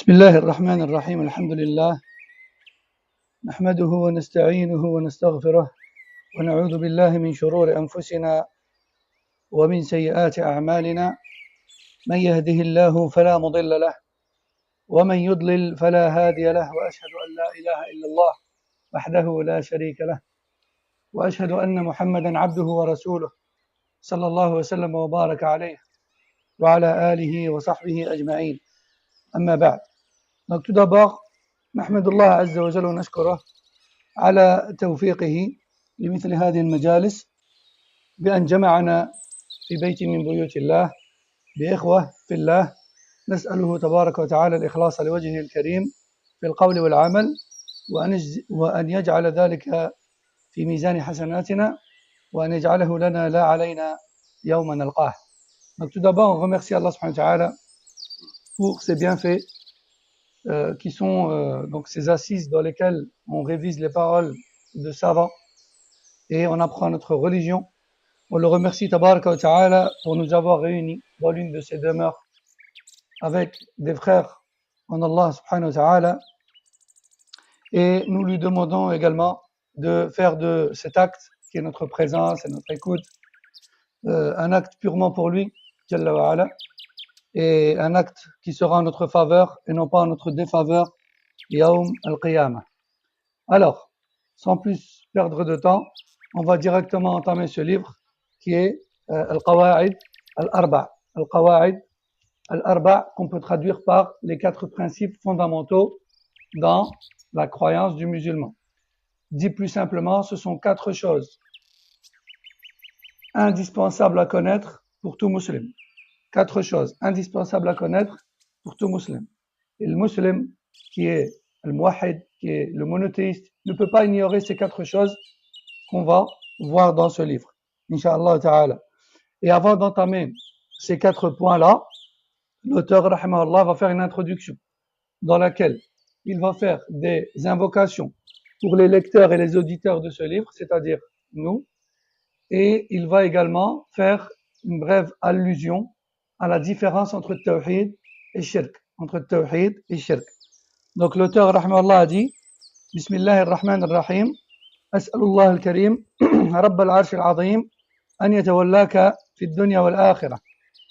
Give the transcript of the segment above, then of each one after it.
بسم الله الرحمن الرحيم الحمد لله نحمده ونستعينه ونستغفره ونعوذ بالله من شرور أنفسنا ومن سيئات أعمالنا من يهده الله فلا مضل له ومن يضلل فلا هادي له وأشهد أن لا إله إلا الله وحده لا شريك له وأشهد أن محمدا عبده ورسوله صلى الله وسلم وبارك عليه وعلى آله وصحبه أجمعين أما بعد. Donc tout d'abord, نحمد الله عز وجل ونشكره على توفيقه لمثل هذه المجالس بأن جمعنا في بيت من بيوت الله بإخوة في الله، نسأله تبارك وتعالى الإخلاص لوجهه الكريم في القول والعمل وأن يجعل ذلك في ميزان حسناتنا وأن يجعله لنا لا علينا يوم نلقاه. Donc tout d'abord, on remercie Allah subhanahu wa ta'ala pour ses bienfaits qui sont donc ces assises dans lesquelles on révise les paroles de savants et on apprend notre religion. On le remercie tabaraka wa ta'ala pour nous avoir réunis dans l'une de ces demeures avec des frères en Allah subhanahu wa ta'ala, et nous lui demandons également de faire de cet acte qui est notre présence et notre écoute un acte purement pour lui, Jalla wa ala, et un acte qui sera en notre faveur et non pas en notre défaveur, Yawm al-Qiyamah. Alors, sans plus perdre de temps, on va directement entamer ce livre qui est Al-Qawa'id Al-Arba'. Al-Qawa'id Al-Arba', qu'on peut traduire par les 4 principes fondamentaux dans la croyance du musulman. Dit plus simplement, ce sont 4 choses indispensables à connaître pour tout musulman. 4 choses indispensables à connaître pour tout musulman. Et le musulman qui est le muwahhid, qui est le monothéiste, ne peut pas ignorer ces 4 choses qu'on va voir dans ce livre, Inch'Allah ta'ala. Et avant d'entamer ces 4 points-là, l'auteur, rahimahullah, va faire une introduction dans laquelle il va faire des invocations pour les lecteurs et les auditeurs de ce livre, c'est-à-dire nous, et il va également faire une brève allusion à la différence entre tawhid et shirk, entre tawhid et shirk. Donc l'auteur, rahimahullah, a dit Bismillahir Rahmanir Rahim, As'alullah al-Karim, Rabb al-Arsh al-Azim, an yatawallaka fi ad-dunya wal-akhirah,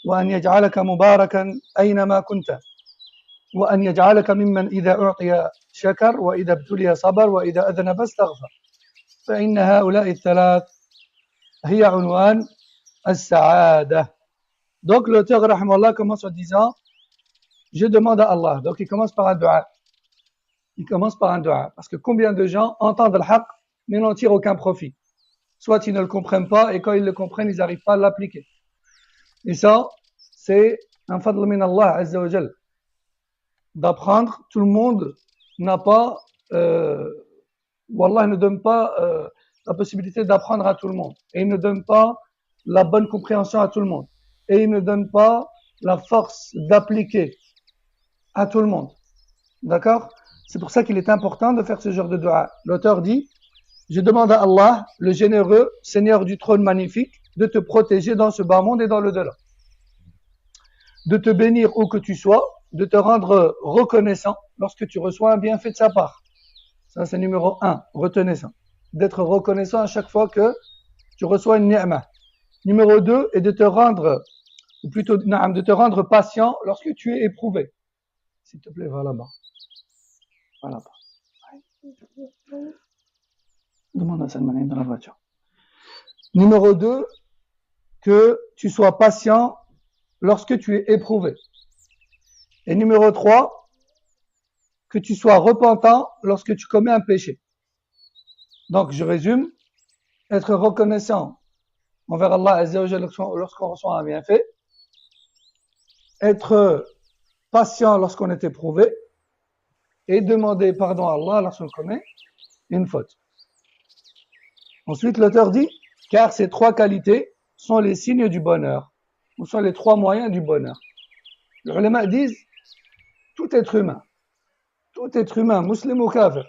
wa an yaj'alaka mubarakan aynama kunta, wa an yaj'alaka mimman idha u'tiya shakar, wa idha ibtuliya sabar, wa idha adhnaba astaghfar. Fa inna ha'ula'i ath-thalath hiya unwan as-sa'adah. Donc l'auteur, rahimahullah, commence en disant je demande à Allah. Donc il commence par un dua. Il commence par un dua. Parce que combien de gens entendent le haqq, mais n'en tirent aucun profit. Soit ils ne le comprennent pas, et quand ils le comprennent, ils n'arrivent pas à l'appliquer. Et ça, c'est un fadl min Allah, azza wa jal. D'apprendre, tout le monde n'a pas, Wallah ne donne pas la possibilité d'apprendre à tout le monde. Et il ne donne pas la bonne compréhension à tout le monde. Et il ne donne pas la force d'appliquer à tout le monde. D'accord ? C'est pour ça qu'il est important de faire ce genre de dua. L'auteur dit, je demande à Allah, le généreux, Seigneur du trône magnifique, de te protéger dans ce bas monde et dans l'au-delà. De te bénir où que tu sois, de te rendre reconnaissant lorsque tu reçois un bienfait de sa part. Ça, c'est numéro 1, retenez ça. D'être reconnaissant à chaque fois que tu reçois une ni'mah. Numéro 2 est de te rendre, ou plutôt, de te rendre patient lorsque tu es éprouvé. S'il te plaît, va là-bas. Va là-bas. Demande à Salman dans la voiture. Numéro 2, que tu sois patient lorsque tu es éprouvé. Et numéro 3, que tu sois repentant lorsque tu commets un péché. Donc, je résume, être reconnaissant envers Allah Azza wa Jalla lorsqu'on reçoit un bienfait, être patient lorsqu'on est éprouvé, et demander pardon à Allah lorsqu'on commet une faute. Ensuite, l'auteur dit, car ces 3 qualités sont les signes du bonheur, ou sont les 3 moyens du bonheur. Les ulama disent, tout être humain, musulman ou kafir,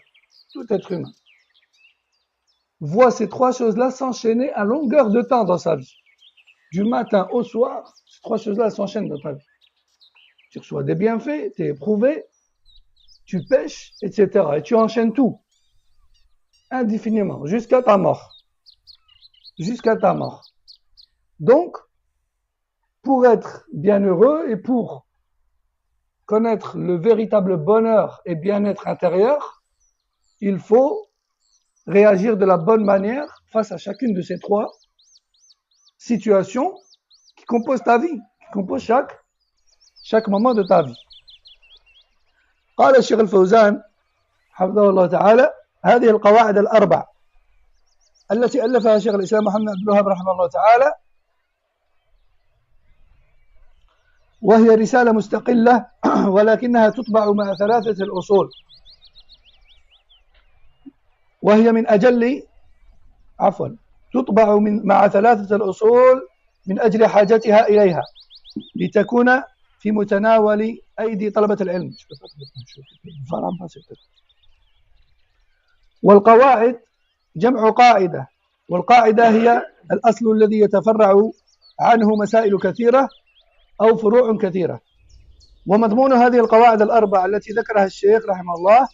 tout être humain, voit ces 3 choses-là s'enchaîner à longueur de temps dans sa vie. Du matin au soir, ces 3 choses-là s'enchaînent dans ta vie. Tu reçois des bienfaits, tu es éprouvé, tu pêches, etc. Et tu enchaînes tout, indéfiniment, jusqu'à ta mort. Jusqu'à ta mort. Donc, pour être bienheureux et pour connaître le véritable bonheur et bien-être intérieur, il faut réagir de la bonne manière face à chacune de ces trois situations qui composent ta vie, qui composent chaque moment de ta vie. قال الشيخ الفوزان حفظه الله تعالى هذه القواعد الأربع التي ألفها شيخ الإسلام محمد بن الوهاب رحمه الله تعالى وهي رسالة مستقلة ولكنها تطبع مع ثلاثة الأصول وهي من أجل تطبع مع ثلاثة الأصول من أجل حاجتها إليها لتكون في متناول أيدي طلبة العلم. والقواعد جمع قاعدة، والقاعدة هي الأصل الذي يتفرع عنه مسائل كثيرة أو فروع كثيرة. ومضمون هذه القواعد الأربع التي ذكرها الشيخ رحمه الله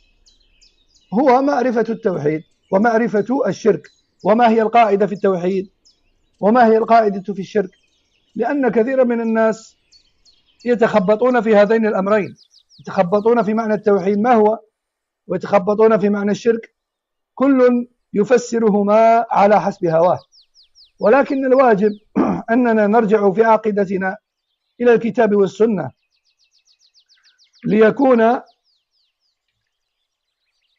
هو معرفة التوحيد ومعرفة الشرك. وما هي القاعدة في التوحيد وما هي القاعدة في الشرك؟ لأن كثيرا من الناس يتخبطون في هذين الأمرين، يتخبطون في معنى التوحيد ما هو ويتخبطون في معنى الشرك، كل يفسرهما على حسب هواه. ولكن الواجب أننا نرجع في عقيدتنا إلى الكتاب والسنة ليكون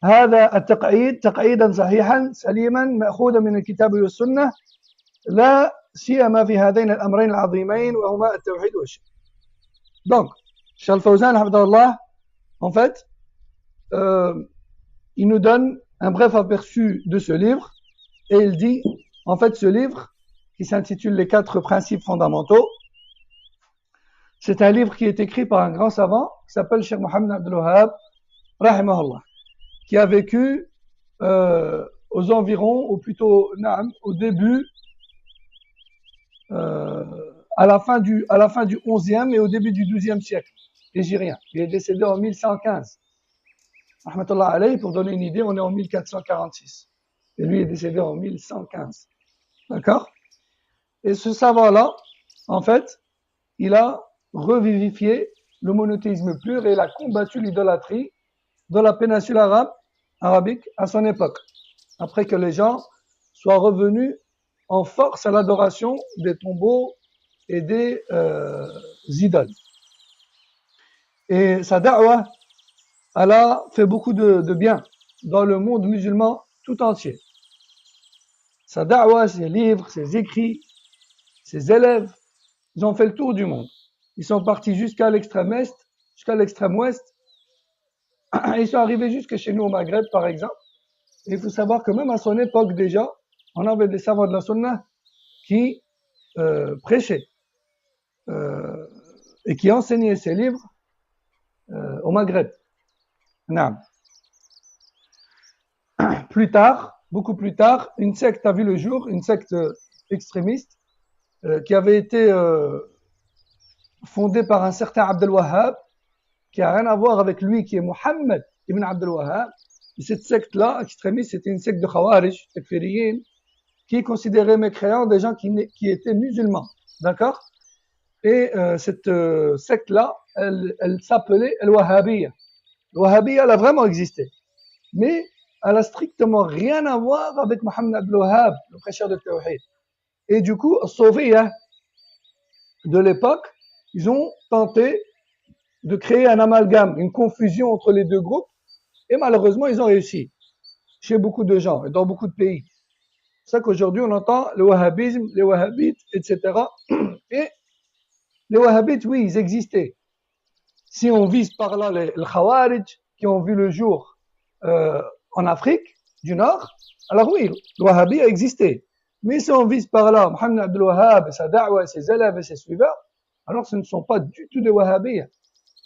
هذا التقعيد تقعيدا صحيحا سليما مأخوذا من الكتاب والسنة، لا سيما في هذين الأمرين العظيمين وهما التوحيد والشرك. Donc, Cheikh Al-Fawzan, en fait, il nous donne un bref aperçu de ce livre et il dit, en fait, ce livre qui s'intitule Les 4 principes fondamentaux, c'est un livre qui est écrit par un grand savant qui s'appelle Cheikh Mohammed Abdul Wahhab, rahimahullah, qui a vécu aux environs, ou plutôt au début, à la fin du 11e et au début du 12e siècle hégirien. Il est décédé en 1115. Rahmatullah alayhi, pour donner une idée, on est en 1446. Et lui est décédé en 1115. D'accord? Et ce savant-là, en fait, il a revivifié le monothéisme pur et il a combattu l'idolâtrie dans la péninsule arabique à son époque, après que les gens soient revenus en force à l'adoration des tombeaux et des idoles. Et sa da'wah, elle a fait beaucoup de bien dans le monde musulman tout entier. Sa da'wah, ses livres, ses écrits, ses élèves, ils ont fait le tour du monde. Ils sont partis jusqu'à l'extrême est, jusqu'à l'extrême ouest. Ils sont arrivés jusque chez nous au Maghreb, par exemple. Et il faut savoir que même à son époque déjà, on avait des savants de la Sunna qui prêchaient et qui enseignaient ces livres au Maghreb. Plus tard, beaucoup plus tard, une secte a vu le jour, une secte extrémiste qui avait été fondée par un certain Abdel Wahhab, qui n'a rien à voir avec lui, qui est Mohammed ibn Abdel Wahhab. Et cette secte-là, extrémiste, c'était une secte de Khawarij, Takfiriyin, qui considérait mécréants des gens qui étaient musulmans. D'accord? Et cette secte-là, elle s'appelait Al-Wahhabiyya. Al-Wahhabiyya, elle a vraiment existé. Mais elle a strictement rien à voir avec Mohammed Abdel Wahhab, le prêcheur de Tawhid. Et du coup, Sofiya de l'époque, ils ont tenté de créer un amalgame, une confusion entre les deux groupes, et malheureusement, ils ont réussi chez beaucoup de gens et dans beaucoup de pays. C'est ça qu'aujourd'hui, on entend le wahhabisme, les wahhabites, etc. Et les wahhabites, oui, ils existaient. Si on vise par là les khawarij qui ont vu le jour en Afrique du Nord, alors oui, le wahhabi a existé. Mais si on vise par là Mohammed Abdel Wahhab et sa da'wah, ses élèves et ses suiveurs, alors ce ne sont pas du tout des wahhabis.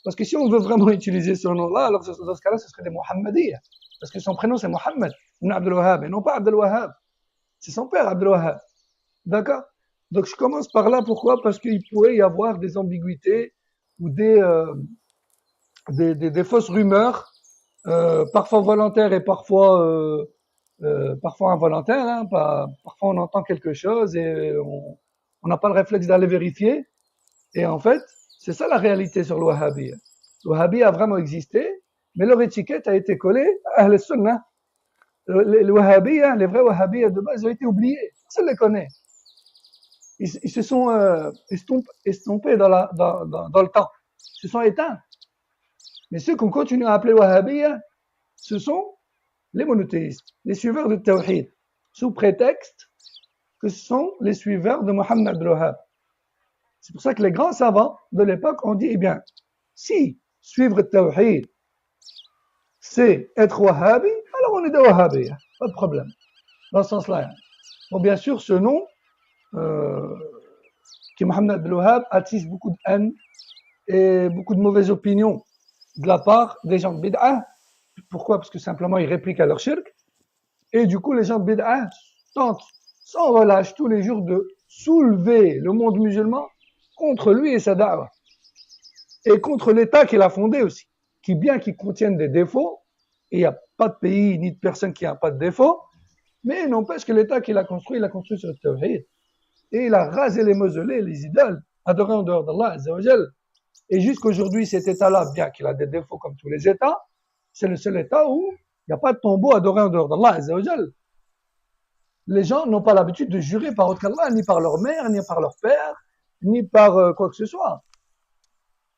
Parce que si on veut vraiment utiliser ce nom-là, alors dans ce cas-là, ce serait des Muhammadiyya. Parce que son prénom c'est Mohammed ibn Abdel Wahhab et non pas Abdel Wahhab. C'est son père Abdel Wahhab. D'accord? Donc je commence par là, pourquoi? Parce qu'il pourrait y avoir des ambiguïtés ou des fausses rumeurs parfois volontaires et parfois involontaires. Hein, parfois on entend quelque chose et on n'a pas le réflexe d'aller vérifier. Et en fait, c'est ça la réalité sur le wahhabi. Le wahhabi a vraiment existé, mais leur étiquette a été collée à Ahl Sunnah. Les wahhabis, hein, les vrais wahhabis de base, ils ont été oubliés. Personne ne les connaît. Ils se sont estompés dans le temps. Ils se sont éteints. Mais ceux qu'on continue à appeler wahhabis, ce sont les monothéistes, les suiveurs de Tawhid, sous prétexte que ce sont les suiveurs de Mohammed Abdul Wahhab. C'est pour ça que les grands savants de l'époque ont dit, eh bien, si suivre Tawhid, c'est être wahhabi, alors on est des wahhabis, pas de problème. Dans ce sens-là. Bon, bien sûr, ce nom, qui Mohammed Abdul Wahhab, attise beaucoup de haine et beaucoup de mauvaises opinions de la part des gens de bid'ah. Pourquoi? Parce que simplement ils répliquent à leur shirk. Et du coup, les gens de bid'ah tentent sans relâche tous les jours de soulever le monde musulman contre lui et sa da'wah. Et contre l'État qu'il a fondé aussi, qui bien qu'il contienne des défauts, et il n'y a pas de pays ni de personne qui n'a pas de défauts, mais il n'empêche que l'État qu'il a construit, il l'a construit sur le tawhid. Et il a rasé les mausolées, les idoles, adorés en dehors d'Allah Azza wa Jal. Et jusqu'aujourd'hui, cet État-là, bien qu'il a des défauts comme tous les États, c'est le seul État où il n'y a pas de tombeau adoré en dehors d'Allah Azza wa Jal. Les gens n'ont pas l'habitude de jurer par autre qu'Allah, ni par leur mère, ni par leur père, ni par quoi que ce soit.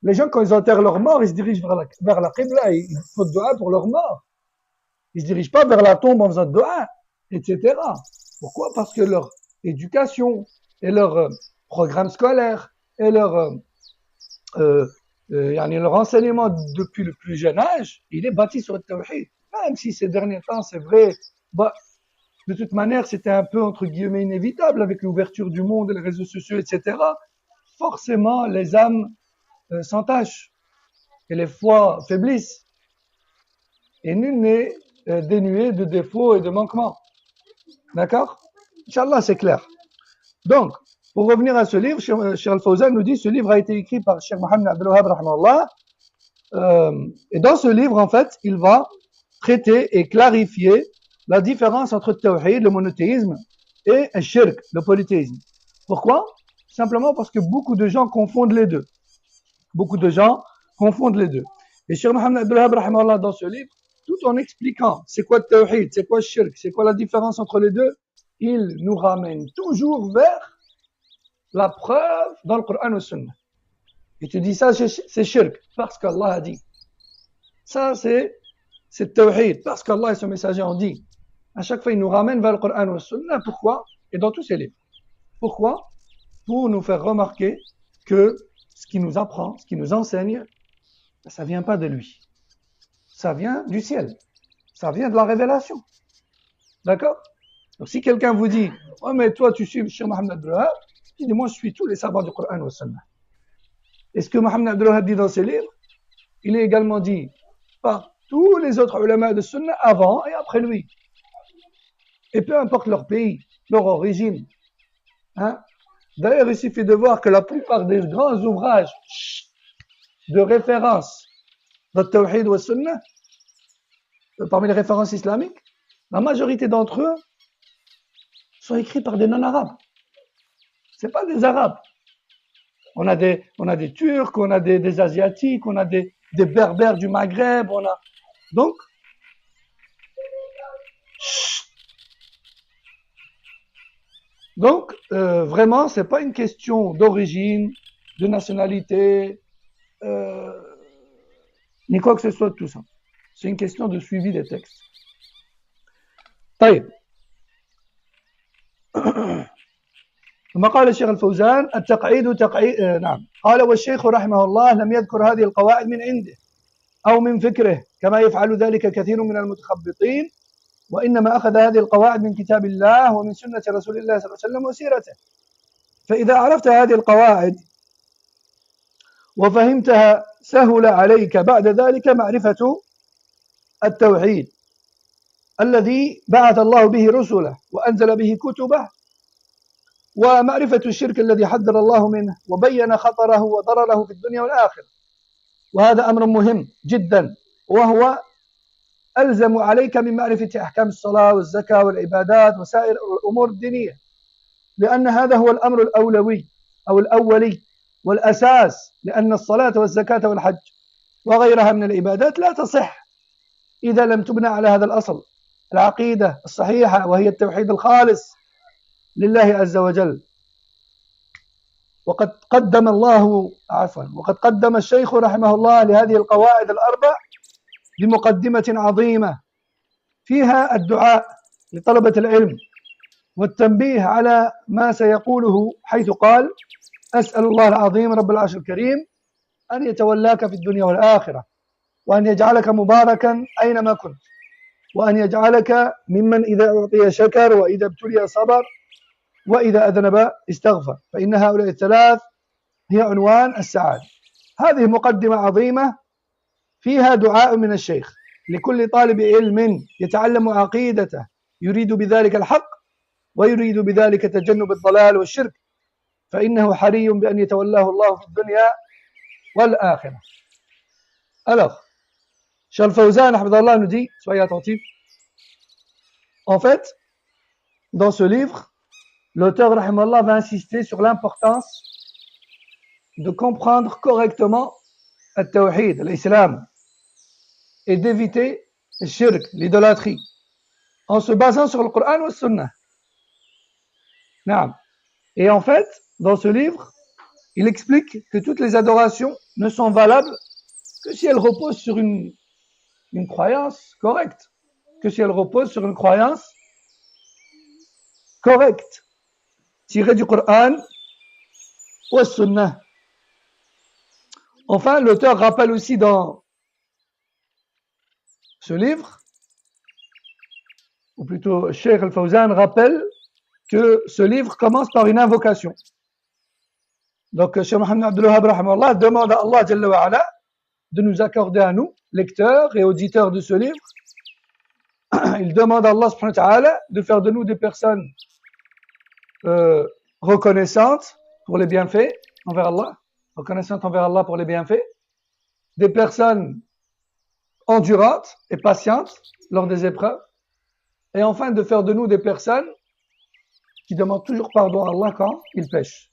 Les gens, quand ils enterrent leurs morts, ils se dirigent vers la Qibla, ils font dua pour leurs morts. Ils ne se dirigent pas vers la tombe en faisant dua, etc. Pourquoi? Parce que leur éducation et leur programme scolaire et leur enseignement depuis le plus jeune âge, il est bâti sur le tawhid. Même si ces derniers temps, c'est vrai, de toute manière, c'était un peu, entre guillemets, inévitable avec l'ouverture du monde, les réseaux sociaux, etc. Forcément, les âmes s'entachent et les foi faiblissent. Et nul n'est dénué de défauts et de manquements. D'accord? Inch'Allah, c'est clair. Donc, pour revenir à ce livre, Cheikh Al-Fawzan nous dit, ce livre a été écrit par Cheikh Mohammed Abdul Wahhab, rahimahullah. Et dans ce livre, en fait, il va traiter et clarifier la différence entre le tawhid, le monothéisme, et le shirk, le polythéisme. Pourquoi? Simplement parce que beaucoup de gens confondent les deux. Beaucoup de gens confondent les deux. Et Cheikh Mohammed Abdul Wahhab, rahimahullah, dans ce livre, tout en expliquant c'est quoi le tawhid, c'est quoi le shirk, c'est quoi la différence entre les deux, il nous ramène toujours vers la preuve dans le Coran et le Sunna. Et tu dis ça, c'est shirk, parce qu'Allah a dit. Ça, c'est tawhid, parce qu'Allah et son messager ont dit. À chaque fois, il nous ramène vers le Coran et le Sunna. Pourquoi? Et dans tous ces livres. Pourquoi? Pour nous faire remarquer que ce qui nous apprend, ce qui nous enseigne, ça vient pas de lui. Ça vient du ciel. Ça vient de la révélation. D'accord? Donc si quelqu'un vous dit, oh mais toi tu suis Cheikh Mohammed Abdul Wahhab, il dit, moi je suis tous les savants du Coran et du Sunna. Et ce que Mohammed Abdul Wahhab dit dans ses livres, il est également dit par tous les autres ulama de Sunna avant et après lui. Et peu importe leur pays, leur origine. Hein? D'ailleurs, il suffit de voir que la plupart des grands ouvrages de référence dans le Tawhid ou Sunna, parmi les références islamiques, la majorité d'entre eux sont écrits par des non-arabes. C'est pas des arabes. On a des Turcs, on a des Asiatiques, on a des Berbères du Maghreb, on a... Donc, vraiment, c'est pas une question d'origine, de nationalité, ni quoi que ce soit de tout ça. C'est une question de suivi des textes. طيب. ثم قال الشيخ الفوزان التقعيد نعم قال والشيخ رحمه الله لم يذكر هذه القواعد من عنده أو من فكره كما يفعل ذلك كثير من المتخبطين وإنما أخذ هذه القواعد من كتاب الله ومن سنة رسول الله صلى الله عليه وسلم وسيرته فإذا عرفت هذه القواعد وفهمتها سهل عليك بعد ذلك معرفة التوحيد الذي بعث الله به رسله وأنزل به كتبه ومعرفة الشرك الذي حذر الله منه وبين خطره وضرره في الدنيا والآخرة وهذا أمر مهم جدا وهو ألزم عليك من معرفة أحكام الصلاة والزكاة والعبادات وسائر الأمور الدينية، لأن هذا هو الأمر الأولوي أو الأولي والأساس، لأن الصلاة والزكاة والحج وغيرها من العبادات لا تصح إذا لم تبنى على هذا الأصل، العقيدة الصحيحة، وهي التوحيد الخالص لله عز وجل. وقد قدم الشيخ رحمه الله لهذه القواعد الأربع بمقدمة عظيمة فيها الدعاء لطلبة العلم والتنبيه على ما سيقوله، حيث قال: أسأل الله العظيم رب العرش الكريم أن يتولاك في الدنيا والآخرة، وأن يجعلك مباركا أينما كنت، وأن يجعلك ممن إذا أعطي شكر، وإذا ابتلي صبر، وإذا أذنب استغفر، فإن هؤلاء الثلاث هي عنوان السعادة. هذه مقدمة عظيمة فيها دعاء من الشيخ لكل طالب علم يتعلم عقيدته، يريد بذلك الحق ويريد بذلك تجنب الضلال والشرك، فإنه حري بأن يتولاه الله في الدنيا والآخرة. Alors, Cheikh Al-Fawzan nous dit, soyez attentifs, en fait, dans ce livre, l'auteur rahimahullah va insister sur l'importance de comprendre correctement al-tawhid, l'islam, et d'éviter le shirk, l'idolâtrie, en se basant sur le Coran ou le Sunnah. Et en fait, dans ce livre, il explique que toutes les adorations ne sont valables que si elles reposent sur une croyance correcte, tirée du Coran ou Sunnah. Enfin, l'auteur rappelle aussi dans ce livre, ou plutôt Cheikh Al-Fawzan rappelle que ce livre commence par une invocation. Donc Cheikh Mohammed Abdul Wahhab rahimahullah demande à Allah Jalla wa Ala de nous accorder à nous, lecteurs et auditeurs de ce livre, il demande à Allah subhanahu wa ta'ala de faire de nous des personnes reconnaissantes pour les bienfaits envers Allah, reconnaissantes envers Allah pour les bienfaits, des personnes endurantes et patientes lors des épreuves, et enfin de faire de nous des personnes qui demandent toujours pardon à Allah quand ils pêchent.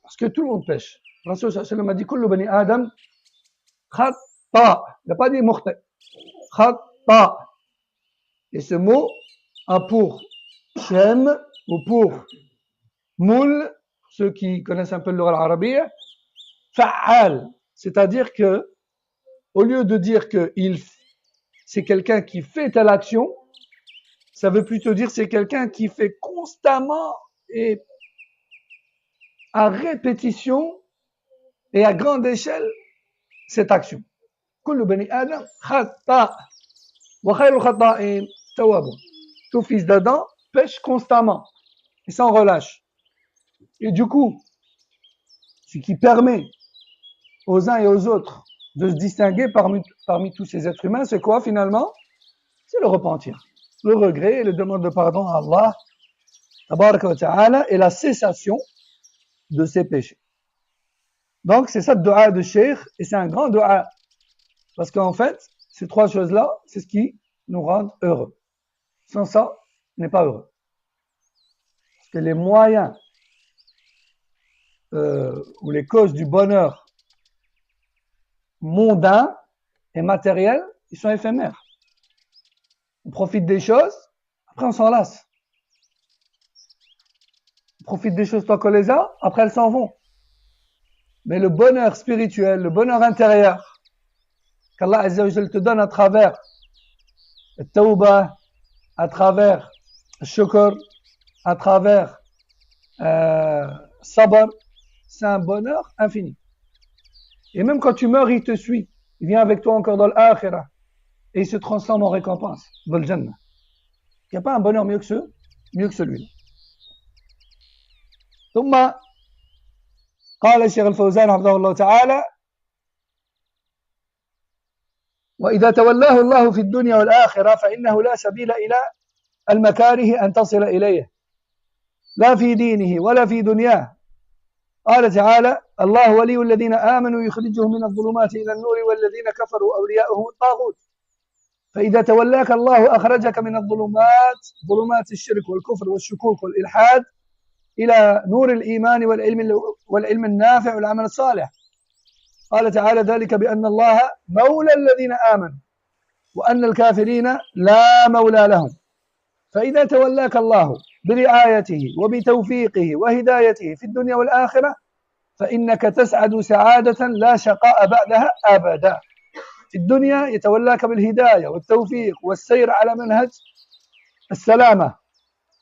Parce que tout le monde pêche. Rasul sallallahu alayhi wa sallam a dit Kullu bani Adam khata. Il n'a pas dit mukhta. Khata. Et ce mot a pour shem ou pour moul, ceux qui connaissent un peu le lugha al-arabiyya, fa'al. C'est-à-dire que, au lieu de dire que c'est quelqu'un qui fait telle action, ça veut plutôt dire c'est quelqu'un qui fait constamment et à répétition et à grande échelle cette action. Kullu bani Adam khata wa khayrul khata'in tawwabun. Tout fils d'Adam pêche constamment et sans relâche. Et du coup, ce qui permet aux uns et aux autres de se distinguer parmi tous ces êtres humains, c'est quoi finalement? C'est le repentir, le regret et le demande de pardon à Allah tabaraka wa ta'ala et la cessation de ses péchés. Donc c'est ça le dua de Cheikh, et c'est un grand dua, parce qu'en fait ces trois choses-là, c'est ce qui nous rend heureux. Sans ça, on n'est pas heureux. Parce que les moyens ou les causes du bonheur mondain et matériel, ils sont éphémères. On profite des choses, après on s'en lasse. On profite des choses tant qu'on les a, après elles s'en vont. Mais le bonheur spirituel, le bonheur intérieur, qu'Allah Azza wa Jalla te donne à travers le tawbah, à travers le shukr, à travers sabr, c'est un bonheur infini. Et même quand tu meurs, il te suit. Il vient avec toi encore dans l'akhirah. Et il se transforme en récompense dans le Jannah. Il n'y a pas un bonheur mieux que celui-là. ثم قال الشيخ الفوزان حفظه الله تعالى: وإذا تولاه الله في الدنيا والآخرة فإنه لا سبيل إلى المكاره أن تصل إليه، لا في دينه ولا في دنياه. قال تعالى: الله ولي الذين آمنوا يخرجهم من الظلمات إلى النور والذين كفروا أولياؤهم الطاغوت. فإذا تولاك الله أخرجك من الظلمات ظلمات الشرك والكفر والشكوك والإلحاد إلى نور الإيمان والعلم النافع والعمل الصالح. قال تعالى ذلك بأن الله مولى الذين آمنوا وأن الكافرين لا مولى لهم. فإذا تولاك الله برعايته وبتوفيقه وهدايته في الدنيا والآخرة فإنك تسعد سعادة لا شقاء بعدها أبدا. في الدنيا يتولاك بالهداية والتوفيق والسير على منهج السلامة،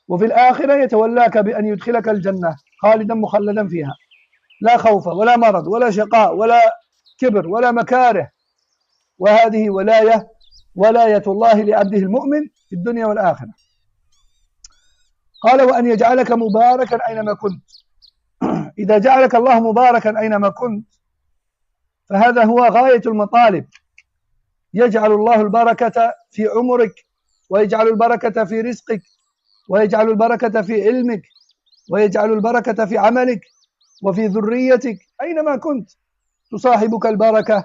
وفي الآخرة يتولاك بأن يدخلك الجنة خالدا مخلدا فيها، لا خوف ولا مرض ولا شقاء ولا كبر ولا مكاره. وهذه ولاية الله لعبده المؤمن في الدنيا والآخرة. قال وأن يجعلك مباركا أينما كنت. إذا جعلك الله مباركا أينما كنت فهذا هو غاية المطالب. يجعل الله البركة في عمرك، ويجعل البركة في رزقك، ويجعل البركة في علمك، ويجعل البركة في عملك وفي ذريتك. أينما كنت تصاحبك البركة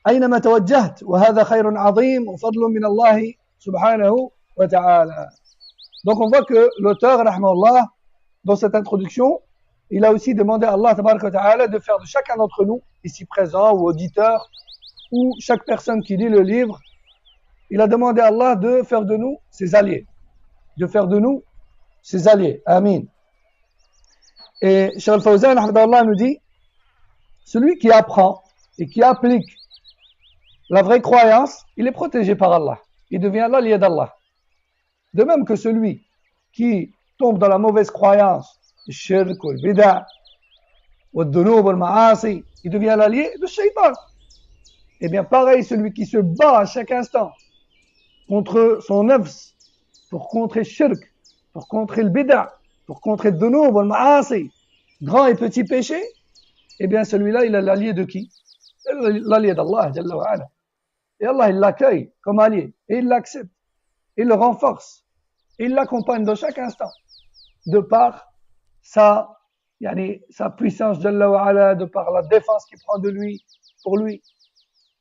أينما توجهت، وهذا خير عظيم وفضل من الله subhanahu wa ta'ala. Donc on voit que l'auteur, rahmahullah, dans cette introduction, il a aussi demandé à Allah tabaraka wa ta'ala de faire de chacun d'entre nous, ici présents ou auditeurs, ou chaque personne qui lit le livre, il a demandé à Allah de faire de nous ses alliés. De faire de nous ses alliés. Amin. Et Cheikh Al-Fawzan, rahmahullah, nous dit, celui qui apprend et qui applique la vraie croyance, il est protégé par Allah. Il devient l'allié d'Allah. De même que celui qui tombe dans la mauvaise croyance, le shirk, le bid'a, le dhunub, le ma'asi, il devient l'allié de shaitan. Et bien pareil, celui qui se bat à chaque instant contre son nafs, pour contrer le shirk, pour contrer le bid'a, pour contrer le dhunub, le ma'asi, grand et petit péché, et bien celui-là, il est l'allié de qui? L'allié d'Allah, Jalla wa ala. Et Allah, il l'accueille comme allié, et il l'accepte, il le renforce, et il l'accompagne dans chaque instant, de par sa puissance, Jalla wa ala, de par la défense qu'il prend de lui, pour lui,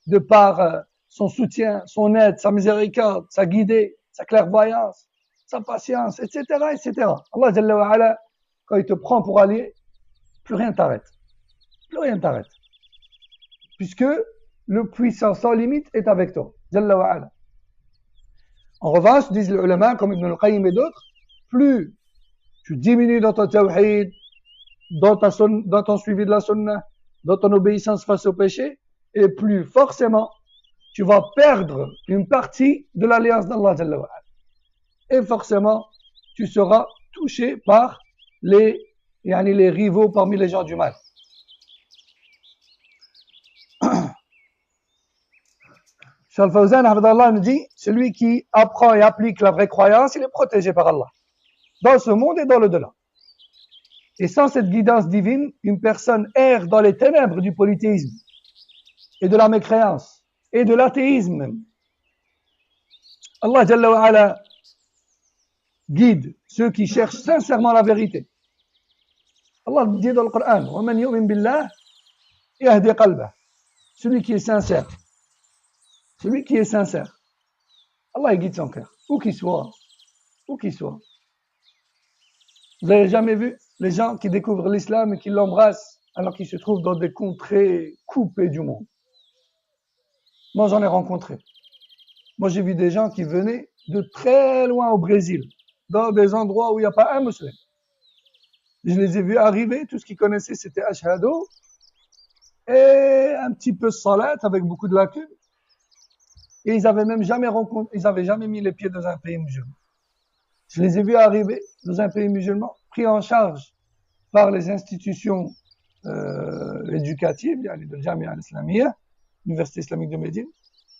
de par son soutien, son aide, sa miséricorde, sa guidée, sa clairvoyance, sa patience, etc., etc. Allah, Jalla wa ala, quand il te prend pour allié, plus rien t'arrête. Plus rien t'arrête. Puisque le puissant sans limite est avec toi. Jalla wa ala. En revanche, disent les ulama, comme Ibn al-Qayyim et d'autres, plus tu diminues dans ton tawhid, dans ton suivi de la sunnah, dans ton obéissance face au péché, et plus forcément, tu vas perdre une partie de l'alliance d'Allah Jalla wa ala. Et forcément, tu seras touché par les rivaux parmi les gens du mal. Cheikh Al-Fawzan, hafidhallah, nous dit, celui qui apprend et applique la vraie croyance, il est protégé par Allah, dans ce monde et dans l'au-delà. Et sans cette guidance divine, une personne erre dans les ténèbres du polythéisme, et de la mécréance, et de l'athéisme même. Allah Jalla wa ala guide ceux qui cherchent sincèrement la vérité. Allah dit dans le Coran, وَمَنْ يُؤْمِنْ بِاللَّهِ يَهْدِي قَلْبَهُ. Celui qui est sincère. Celui qui est sincère. Allah guide son cœur. Où qu'il soit. Où qu'il soit. Vous n'avez jamais vu les gens qui découvrent l'islam et qui l'embrassent alors qu'ils se trouvent dans des contrées coupées du monde. Moi, j'en ai rencontré. Moi, j'ai vu des gens qui venaient de très loin au Brésil, dans des endroits où il n'y a pas un musulman. Je les ai vus arriver, tout ce qu'ils connaissaient, c'était Ashhadu, et un petit peu salat avec beaucoup de lacunes. Et ils avaient même jamais mis les pieds dans un pays musulman. Je les ai vus arriver dans un pays musulman, pris en charge par les institutions éducatives, de Jamia al-Islamiyya, l'Université islamique de Médine.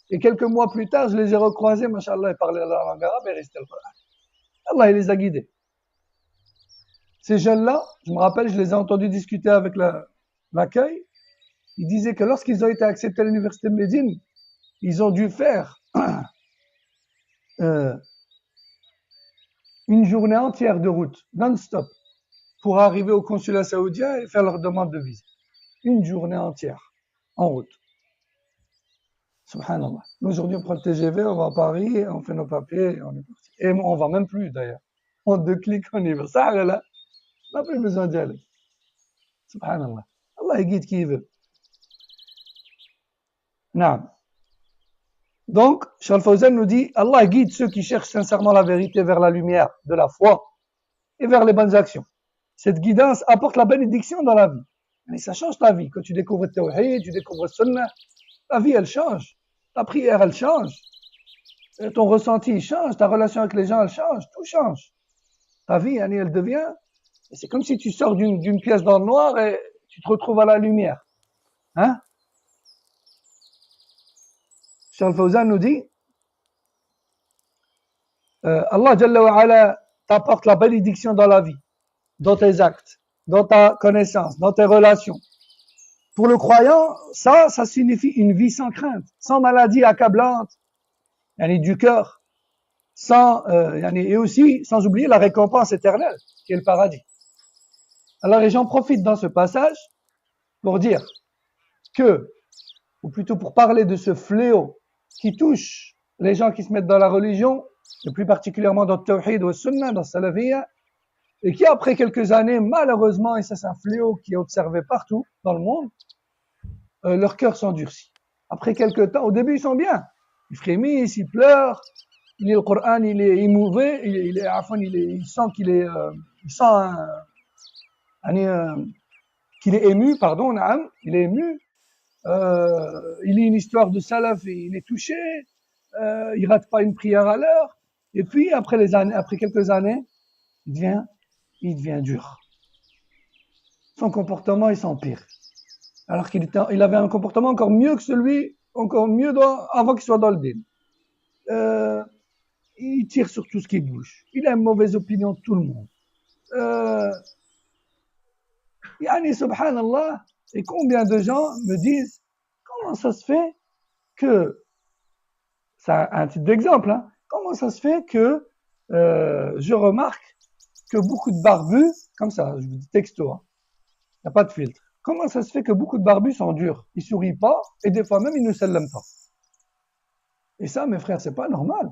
Et quelques mois plus tard, je les ai recroisés, mashallah, ils parlaient la langue arabe et récitaient le Coran. Allah, il les a guidés. Ces jeunes-là, je me rappelle, je les ai entendus discuter avec l'accueil. Ils disaient que lorsqu'ils ont été acceptés à l'Université de Médine, ils ont dû faire une journée entière de route, non-stop, pour arriver au consulat saoudien et faire leur demande de visa. Une journée entière, en route. Subhanallah. Nous, aujourd'hui, on prend le TGV, on va à Paris, on fait nos papiers, et on est parti. Et on va même plus, d'ailleurs. En 2 clics, on y va. Ça, là, on n'a plus besoin d'y aller. Subhanallah. Allah, il guide qui il veut. Non. Donc, Charles Fawzan nous dit, Allah guide ceux qui cherchent sincèrement la vérité vers la lumière de la foi et vers les bonnes actions. Cette guidance apporte la bénédiction dans la vie. Et ça change ta vie. Quand tu découvres le tawhid, tu découvres le sunnah, ta vie, elle change. Ta prière, elle change. Ton ressenti, il change. Ta relation avec les gens, elle change. Tout change. Ta vie, elle devient... C'est comme si tu sors d'une pièce dans le noir et tu te retrouves à la lumière. Hein? Charles Fawzan nous dit, Allah Jalla wa Ala t'apporte la bénédiction dans la vie, dans tes actes, dans ta connaissance, dans tes relations. Pour le croyant, ça signifie une vie sans crainte, sans maladie accablante, du cœur, et aussi sans oublier la récompense éternelle, qui est le paradis. Alors les gens profitent dans ce passage pour dire que, ou plutôt pour parler de ce fléau qui touche les gens qui se mettent dans la religion, et plus particulièrement dans le tawhid ou le sunnah, dans le salafiyya, et qui après quelques années, malheureusement, et ça c'est un fléau qui est observé partout dans le monde, leurs cœurs s'endurcissent. Après quelques temps, au début ils sont bien, ils frémissent, ils pleurent, il lit le Coran, il est émouvé, il sent qu'il est, qu'il est ému, pardon, il est ému, il lit une histoire de salaf et il est touché, il rate pas une prière à l'heure, et puis après quelques années, il devient dur. Son comportement, il s'empire. Alors qu'il avait un comportement encore mieux que celui, avant qu'il soit dans le din. Il tire sur tout ce qui bouge. Il a une mauvaise opinion de tout le monde. Subhanallah, et combien de gens me disent, comment ça se fait que, c'est un type d'exemple, hein, comment ça se fait que je remarque que beaucoup de barbus, comme ça, je vous dis texto, hein, il n'y a pas de filtre. Comment ça se fait que beaucoup de barbus sont durs? Ils sourient pas, et des fois même ils ne s'aiment pas. Et ça, mes frères, c'est pas normal.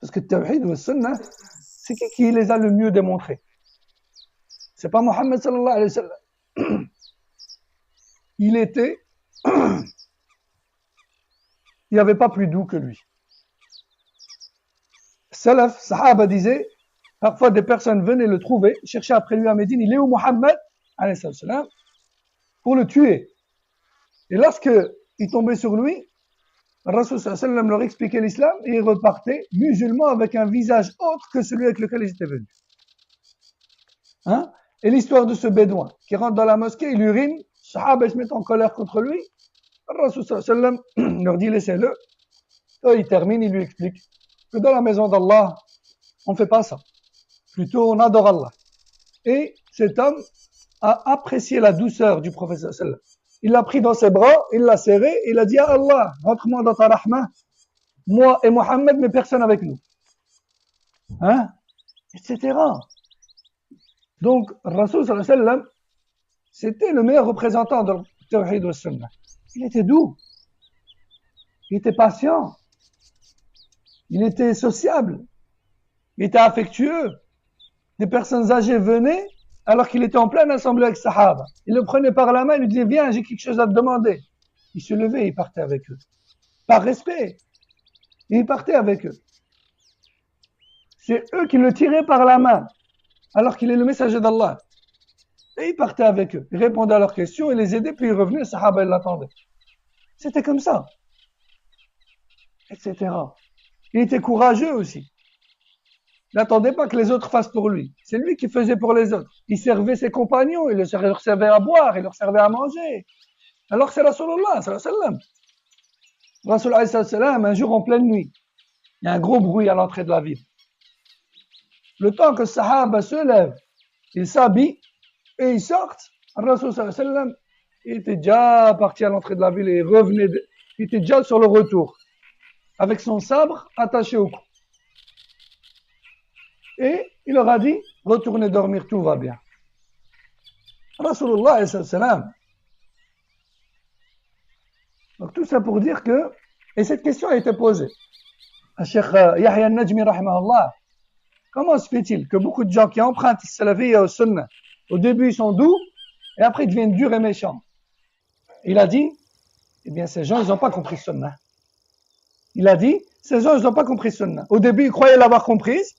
Parce que Tawhid ou Sunnah, c'est qui les a le mieux démontrés? C'est pas Mohammed sallallahu alayhi wa sallam. Il n'y avait pas plus doux que lui. Salaf, Sahaba disait, parfois des personnes venaient le trouver, cherchaient après lui à Médine, il est où Mohammed alayhi wa sallam, pour le tuer. Et lorsqu'il tombait sur lui, le Rasul sallallahu alayhi wa sallam leur expliquait l'islam et il repartait musulman avec un visage autre que celui avec lequel ils étaient venus. Hein? Et l'histoire de ce bédouin qui rentre dans la mosquée, il urine, les Sahaba se mettent en colère contre lui, le Rasul sallallahu alayhi wa sallam leur dit laissez-le. Et il termine, il lui explique que dans la maison d'Allah, on ne fait pas ça. Plutôt, on adore Allah. Et cet homme a apprécié la douceur du prophète sallallahu alayhi wa sallam. Il l'a pris dans ses bras, il l'a serré, et il a dit, ah Allah, rentre-moi dans ta rahma, moi et Mohammed, mais personne avec nous. Hein? Etc. Donc, Rasul sallallahu alayhi wa sallam, c'était le meilleur représentant de Tawhid wa Sunnah. Il était doux. Il était patient. Il était sociable. Il était affectueux. Des personnes âgées venaient, alors qu'il était en pleine assemblée avec Sahaba. Il le prenait par la main, il lui disait, viens, j'ai quelque chose à te demander. Il se levait et il partait avec eux. Par respect. Et il partait avec eux. C'est eux qui le tiraient par la main, alors qu'il est le messager d'Allah. Et il partait avec eux. Il répondait à leurs questions, il les aidait, puis il revenait, les Sahaba, ils l'attendaient. C'était comme ça. Etc. Il était courageux aussi. Il n'attendait pas que les autres fassent pour lui. C'est lui qui faisait pour les autres. Il servait ses compagnons, il leur servait à boire, il leur servait à manger. Alors c'est Rasulullah, sallallahu alayhi wa sallam. Rasul alayhi wa sallam, un jour en pleine nuit, il y a un gros bruit à l'entrée de la ville. Le temps que le Sahaba se lève, il s'habille et ils sortent, Rasul sallallahu alayhi wa sallam, il était déjà parti à l'entrée de la ville et il était déjà sur le retour, avec son sabre attaché au cou. Et il leur a dit, retournez dormir, tout va bien. Rasulullah sallam. Donc tout ça pour dire que, Et cette question a été posée à Cheikh Yahya al-Najmi, rahimahullah. Comment se fait-il que beaucoup de gens qui empruntent le salafiyya au sunnah, au début ils sont doux, et après ils deviennent durs et méchants? Il a dit, eh bien ces gens, ils n'ont pas compris le sunnah. Il a dit, ces gens, ils n'ont pas compris le sunnah. Au début, ils croyaient l'avoir comprise,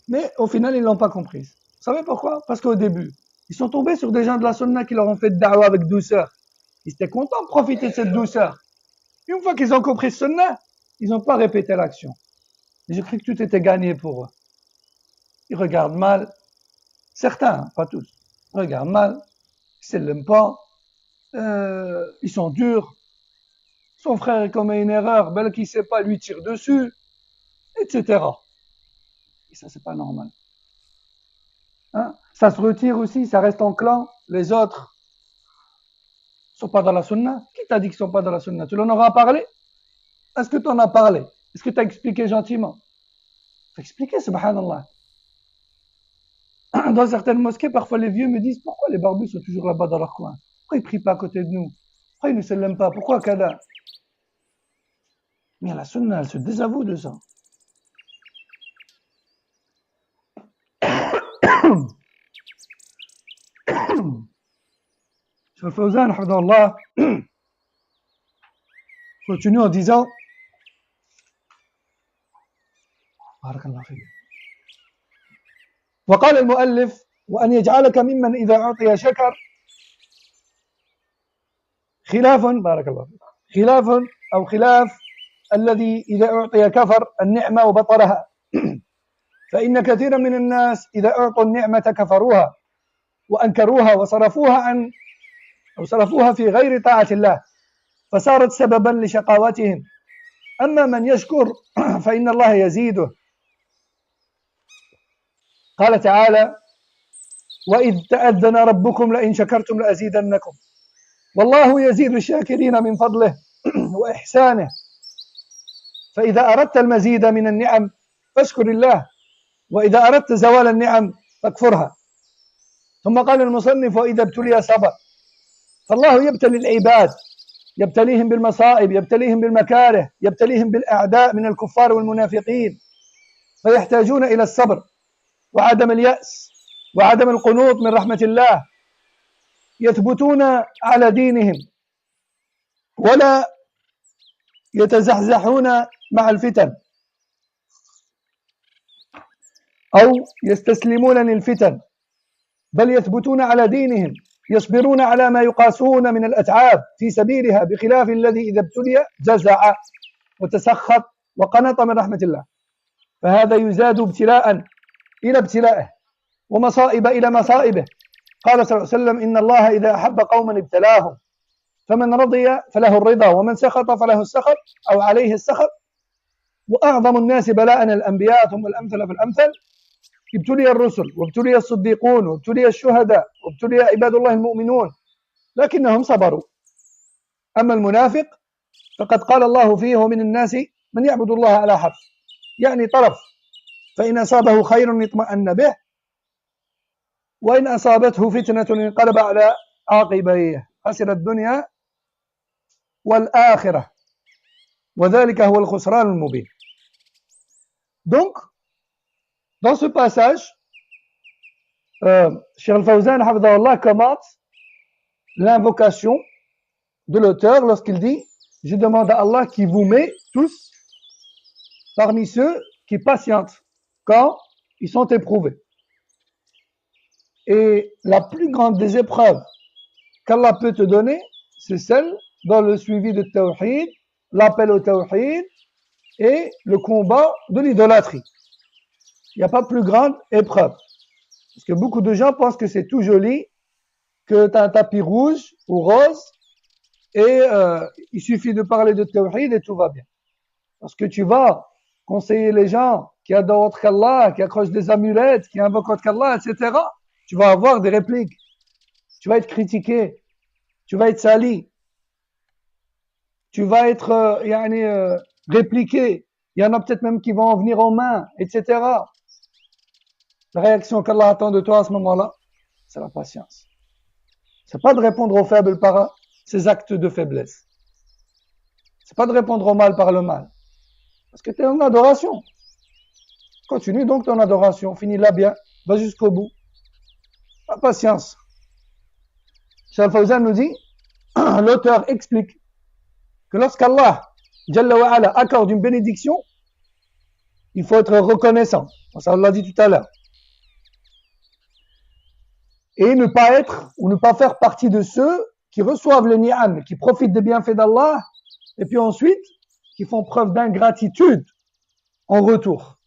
mais au final, ils ne l'ont pas comprise. Vous savez pourquoi? Parce qu'au début, ils sont tombés sur des gens de la sunnah qui leur ont fait de da'wah avec douceur. Ils étaient contents de profiter de cette douceur. Une fois qu'ils ont compris le sunnah, ils n'ont pas répété l'action. J'ai cru que tout était gagné pour eux. Ils regardent mal. Certains, pas tous, regardent mal. Ils ne l'aiment pas. Ils sont durs. Son frère commet une erreur, ben qui ne sait pas, lui tire dessus, etc. Et ça, c'est pas normal. Hein? Ça se retire aussi, ça reste en clan. Les autres ne sont pas dans la sunna. Qui t'a dit qu'ils ne sont pas dans la sunna? Tu leur en auras parlé? Est-ce que tu en as parlé? Est-ce que tu as expliqué gentiment? Tu as expliqué, subhanallah. Dans certaines mosquées, parfois les vieux me disent, pourquoi les barbus sont toujours là-bas dans leur coin? Pourquoi ils ne prient pas à côté de nous? Pourquoi ils ne se l'aiment pas? Pourquoi Kada? Mais la sunna, elle se désavoue de ça. Cheikh Fawzan, hafidahullah, continue en disant, بارك الله فيك. وقال المؤلف وأن يجعلك ممن إذا أعطي شكر خلاف بارك الله فيك خلاف أو خلاف الذي إذا أعطي كفر النعمة وبطرها فإن كثيرا من الناس إذا أعطوا النعمة كفروها وأنكروها وصرفوها في غير طاعة الله فصارت سببا لشقاوتهم. أما من يشكر فإن الله يزيده. قال تعالى وإذ تأذن ربكم لئن شكرتم لأزيدنكم والله يزيد الشاكرين من فضله وإحسانه. فإذا أردت المزيد من النعم فاشكر الله وإذا أردت زوال النعم فاكفرها. ثم قال المصنف وإذا ابتلي صبر. فالله يبتلي العباد، يبتليهم بالمصائب، يبتليهم بالمكاره، يبتليهم بالأعداء من الكفار والمنافقين، فيحتاجون إلى الصبر وعدم اليأس وعدم القنوط من رحمة الله، يثبتون على دينهم ولا يتزحزحون مع الفتن أو يستسلمون للفتن، بل يثبتون على دينهم، يصبرون على ما يقاسون من الأتعاب في سبيلها، بخلاف الذي إذا ابتلي جزع وتسخط وقنط من رحمة الله، فهذا يزاد ابتلاء إلى ابتلائه ومصائب إلى مصائبه. قال صلى الله عليه وسلم إن الله إذا أحب قوما ابتلاهم فمن رضي فله الرضا ومن سخط فله السخط أو عليه السخط. وأعظم الناس بلاء الأنبياء ثم الأمثل فالأمثل. ابتلي الرسل وابتلي الصديقون وابتلي الشهداء وابتلي عباد الله المؤمنون لكنهم صبروا. أما المنافق فقد قال الله فيه ومن الناس من يعبد الله على حرف، يعني طرف، فإن أصابه خير اطمأن به وإن أصابته فتنة انقلب على عاقبيه خسر الدنيا والآخرة وذلك هو الخسران المبين. Donc, dans ce passage, Cheikh Al-Fawzan hafidahullah commente l'invocation de l'auteur lorsqu'il dit « Je demande à Allah qui vous met tous parmi ceux qui patientent quand ils sont éprouvés. » Et la plus grande des épreuves qu'Allah peut te donner, c'est celle dans le suivi de Tawhid, l'appel au Tawhid et le combat de l'idolâtrie. Il n'y a pas plus grande épreuve. Parce que beaucoup de gens pensent que c'est tout joli, que tu as un tapis rouge ou rose, et il suffit de parler de Tawhid et tout va bien. Parce que tu vas conseiller les gens qui adorent autre qu'Allah, qui accrochent des amulettes, qui invoquent autre qu'Allah, etc., tu vas avoir des répliques. Tu vas être critiqué. Tu vas être sali. Tu vas être répliqué. Il y en a peut-être même qui vont en venir aux mains, etc. La réaction qu'Allah attend de toi à ce moment-là, c'est la patience. C'est pas de répondre aux faibles par ces actes de faiblesse. C'est pas de répondre au mal par le mal. Parce que tu es en adoration. Continue donc ton adoration, finis-la bien, va jusqu'au bout. La patience. Cheikh Fawzan nous dit, l'auteur explique que lorsqu'Allah Jalla wa Ala accorde une bénédiction, il faut être reconnaissant. Ça, on l'a dit tout à l'heure. Et ne pas être ou ne pas faire partie de ceux qui reçoivent le ni'am, qui profitent des bienfaits d'Allah, et puis ensuite, qui font preuve d'ingratitude en retour.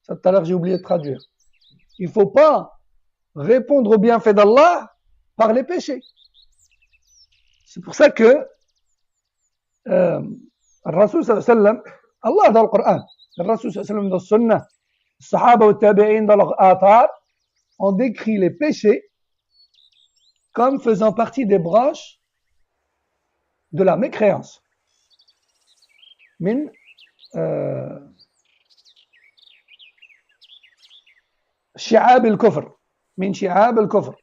Ça, tout à l'heure, j'ai oublié de traduire. Il ne faut pas répondre aux bienfaits d'Allah par les péchés. C'est pour ça que الرسول صلى الله عليه وسلم Allah dans le Coran, le Rasul صلى الله عليه وسلم dans le Sunnah, les Sahaba ou Tabi'in dans leur Athar, ont décrit les péchés comme faisant partie des branches de la mécréance. Min shi'ab al-kufr. Min shi'ab al-kufr.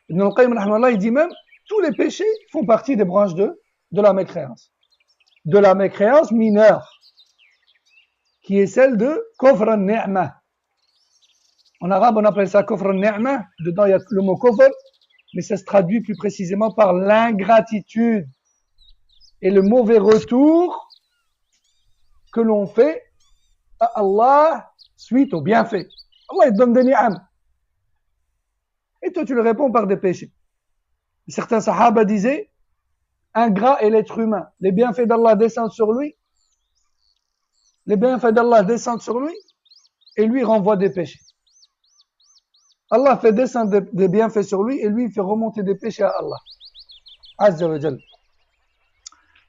Ibn al-Qayyim rahimahullah, il dit même tous les péchés font partie des branches de la mécréance. De la mécréance mineure, qui est celle de kufr al-ni'mah. En arabe, on appelle ça kufr al-ni'mah. Dedans, il y a le mot kufr, mais ça se traduit plus précisément par l'ingratitude et le mauvais retour que l'on fait à Allah suite au bienfait. Allah, il te donne des ni'am. Et toi, tu le réponds par des péchés. Certains sahaba disaient, ingrat est l'être humain. Les bienfaits d'Allah descendent sur lui. Les bienfaits d'Allah descendent sur lui et lui renvoie des péchés. Allah fait descendre des bienfaits sur lui et lui il fait remonter des péchés à Allah. Azza wa Jal.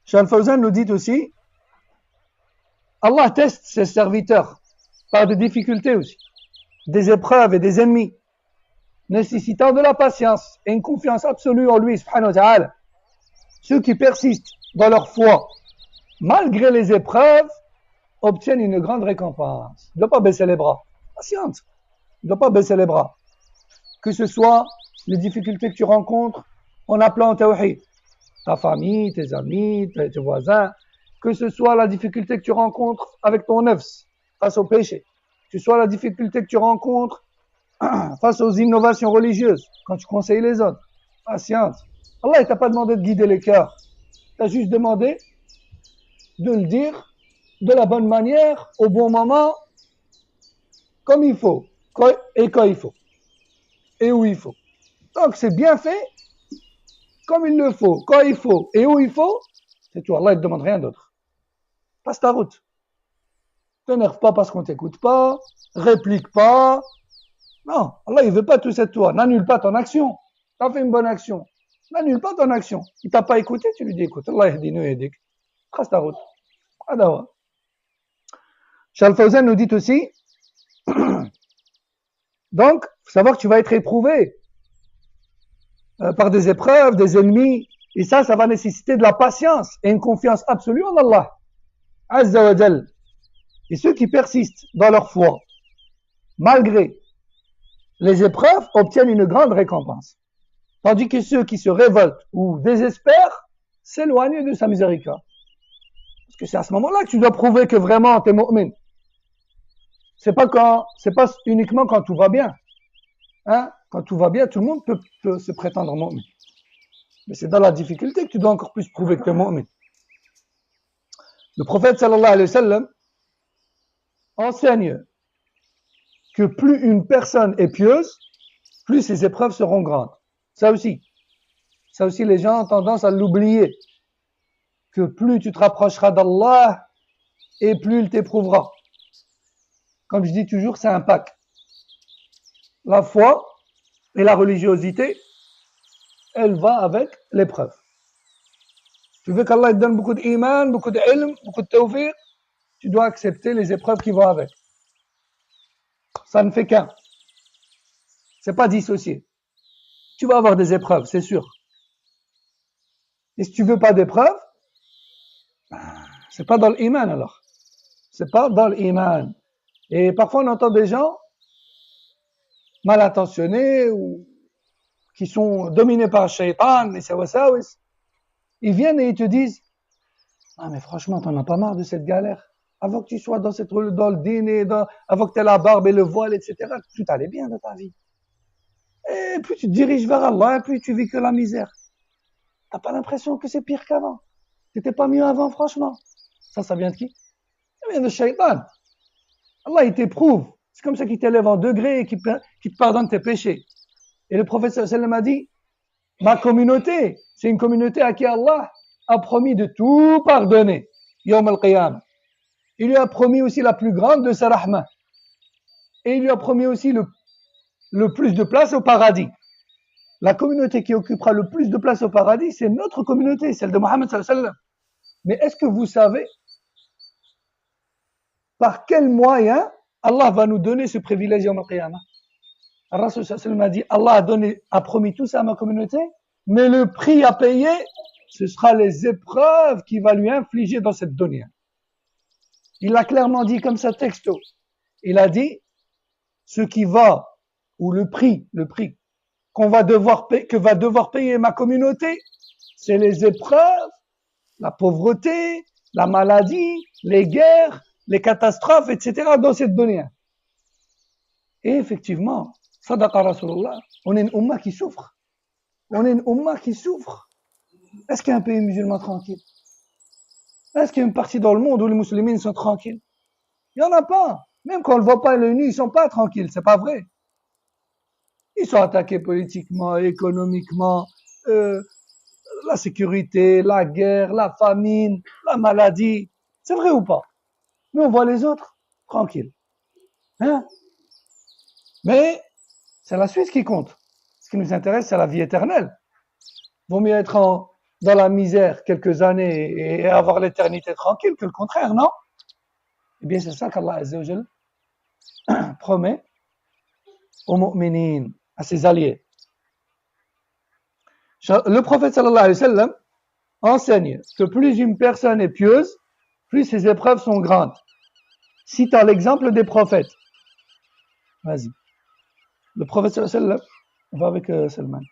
Cheikh Fawzan nous dit aussi, Allah teste ses serviteurs par des difficultés aussi, des épreuves et des ennemis, nécessitant de la patience et une confiance absolue en lui, subhanahu wa ta'ala. Ceux qui persistent dans leur foi, malgré les épreuves, obtiennent une grande récompense. Il ne doit pas baisser les bras. Patience. Il ne doit pas baisser les bras. Que ce soit les difficultés que tu rencontres en appelant au tawhid, ta famille, tes amis, tes voisins, que ce soit la difficulté que tu rencontres avec ton nefs face au péché, que ce soit la difficulté que tu rencontres face aux innovations religieuses, quand tu conseilles les autres. Patience. Allah ne t'a pas demandé de guider les cœurs. Il t'a juste demandé de le dire de la bonne manière, au bon moment, comme il faut, et quand il faut, et où il faut. Donc c'est bien fait, comme il le faut, quand il faut, et où il faut, c'est tout. Allah ne te demande rien d'autre. Passe ta route. T'énerve pas parce qu'on t'écoute pas, réplique pas. Non, Allah il veut pas tout ça de toi. N'annule pas ton action. T'as fait une bonne action. N'annule pas ton action. Il t'a pas écouté, tu lui dis écoute, Allah yahdini wa yahdik. Trace ta route. Adawa. Cheikh Fawzan nous dit aussi, donc, faut savoir que tu vas être éprouvé par des épreuves, des ennemis, et ça va nécessiter de la patience et une confiance absolue en Allah. Azza wa Jal. Et ceux qui persistent dans leur foi, malgré les épreuves, obtiennent une grande récompense. Tandis que ceux qui se révoltent ou désespèrent s'éloignent de sa miséricorde. Parce que c'est à ce moment-là que tu dois prouver que vraiment tu es mu'min. C'est pas uniquement quand tout va bien. Hein? Quand tout va bien, tout le monde peut se prétendre mu'min. Mais c'est dans la difficulté que tu dois encore plus prouver que tu es mu'min. Le prophète sallallahu alayhi wa sallam enseigne que plus une personne est pieuse, plus ses épreuves seront grandes. Ça aussi, les gens ont tendance à l'oublier. Que plus tu te rapprocheras d'Allah, et plus il t'éprouvera. Comme je dis toujours, c'est un pack. La foi et la religiosité, elle va avec l'épreuve. Tu veux qu'Allah te donne beaucoup d'iman, beaucoup d'ilm, beaucoup de tawfiq, tu dois accepter les épreuves qui vont avec. Ça ne fait qu'un. C'est pas dissocié. Tu vas avoir des épreuves, c'est sûr. Et si tu veux pas d'épreuves, c'est pas dans l'iman alors. C'est pas dans l'iman. Et parfois on entend des gens mal intentionnés ou qui sont dominés par le shaitan, les sawasawis. Ils viennent et ils te disent Ah, mais franchement, t'en as pas marre de cette galère. Avant que tu sois dans le dîner, avant que tu aies la barbe et le voile, etc., tout allait bien dans ta vie. Et plus tu te diriges vers Allah, plus tu vis que la misère. T'as pas l'impression que c'est pire qu'avant. T'étais pas mieux avant, franchement. Ça vient de qui? Ça vient de Shaitan. Allah, il t'éprouve. C'est comme ça qu'il t'élève en degré et qu'il te pardonne tes péchés. Et le prophète sallallahu a dit, ma communauté, c'est une communauté à qui Allah a promis de tout pardonner. Yawm al-Qiyam. Il lui a promis aussi la plus grande de sa rahma. Et il lui a promis aussi le plus de place au paradis. La communauté qui occupera le plus de place au paradis, c'est notre communauté, celle de Mohammed sallallahu alayhi wa sallam. Mais est-ce que vous savez par quel moyen Allah va nous donner ce privilège Yawm al-Qiyamah? Rasul sallallahu alayhi wa sallam a dit, Allah a promis tout ça à ma communauté, mais le prix à payer, ce sera les épreuves qu'il va lui infliger dans cette dunya. Il l'a clairement dit comme ça texto. Il a dit, ce qui va, ou le prix, que va devoir payer ma communauté, c'est les épreuves, la pauvreté, la maladie, les guerres, les catastrophes, etc. dans cette dunya. Et effectivement, sadaqa Rasulullah, on est une umma qui souffre. Est-ce qu'il y a un pays musulman tranquille? Est-ce qu'il y a une partie dans le monde où les musulmans sont tranquilles? Il n'y en a pas. Même quand on ne le voit pas à l'œil nu, ils ne sont pas tranquilles, c'est pas vrai. Ils sont attaqués politiquement, économiquement, la sécurité, la guerre, la famine, la maladie. C'est vrai ou pas? Mais on voit les autres tranquilles. Hein? Mais c'est la Suisse qui compte. Ce qui nous intéresse, c'est la vie éternelle. Vaut mieux être dans la misère quelques années et avoir l'éternité tranquille que le contraire, non? Eh bien, c'est ça qu'Allah Azza wa Jal promet aux mu'minines, à ses alliés. Le prophète sallallahu alayhi wa sallam enseigne que plus une personne est pieuse, plus ses épreuves sont grandes. Citant l'exemple des prophètes. Vas-y. Le prophète sallallahu alayhi wa sallam, on va avec Salman.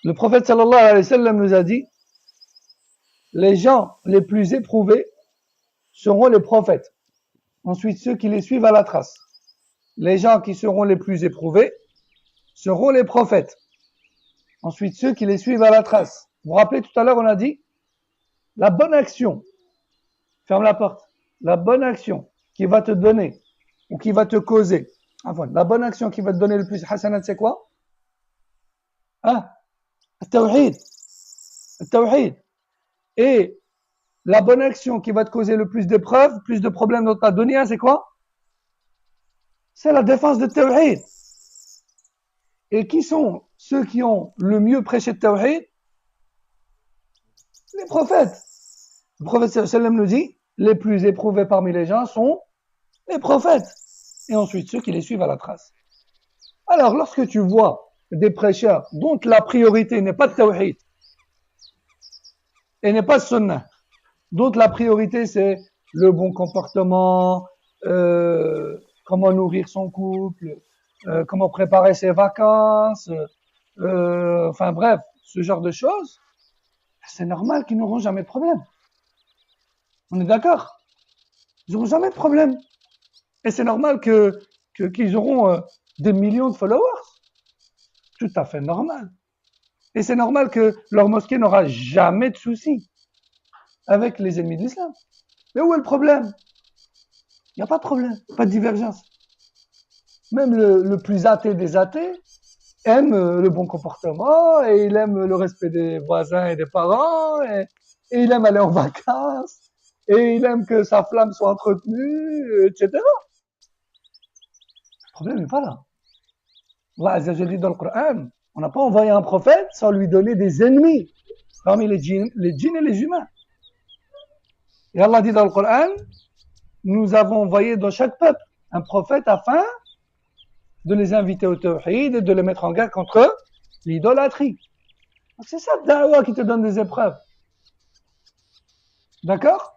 Le prophète sallallahu alayhi wa sallam nous a dit, les gens les plus éprouvés seront les prophètes. Ensuite, ceux qui les suivent à la trace. Les gens qui seront les plus éprouvés seront les prophètes. Ensuite, ceux qui les suivent à la trace. Vous vous rappelez, tout à l'heure, on a dit, la bonne action, ferme la porte, la bonne action qui va te donner, ou qui va te causer, enfin, la bonne action qui va te donner le plus hasanat, c'est quoi? Tawhid. Et la bonne action qui va te causer le plus d'épreuves, plus de problèmes dans ta dunya, c'est quoi? C'est la défense de Tawhid. Et qui sont ceux qui ont le mieux prêché de Tawhid? Les prophètes. Le prophète sallam nous dit, les plus éprouvés parmi les gens sont les prophètes. Et ensuite ceux qui les suivent à la trace. Alors, lorsque tu vois des prêcheurs dont la priorité n'est pas de Tawhid, et n'est pas de Sunnah, dont la priorité c'est le bon comportement, comment nourrir son couple, comment préparer ses vacances, enfin bref, ce genre de choses, c'est normal qu'ils n'auront jamais de problème. On est d'accord? Ils n'auront jamais de problème. Et c'est normal qu'ils auront des millions de followers. Tout à fait normal. Et c'est normal que leur mosquée n'aura jamais de soucis avec les ennemis de l'islam. Mais où est le problème? Il n'y a pas de problème, pas de divergence. Même le plus athée des athées aime le bon comportement et il aime le respect des voisins et des parents et il aime aller en vacances et il aime que sa flamme soit entretenue, etc. Le problème n'est pas là. Allah Azza wa Jalla dit dans le Coran, on n'a pas envoyé un prophète sans lui donner des ennemis parmi les djinns et les humains. Et Allah dit dans le Coran, nous avons envoyé dans chaque peuple un prophète afin de les inviter au tawhid et de les mettre en garde contre l'idolâtrie. C'est ça le da'wah qui te donne des épreuves. D'accord?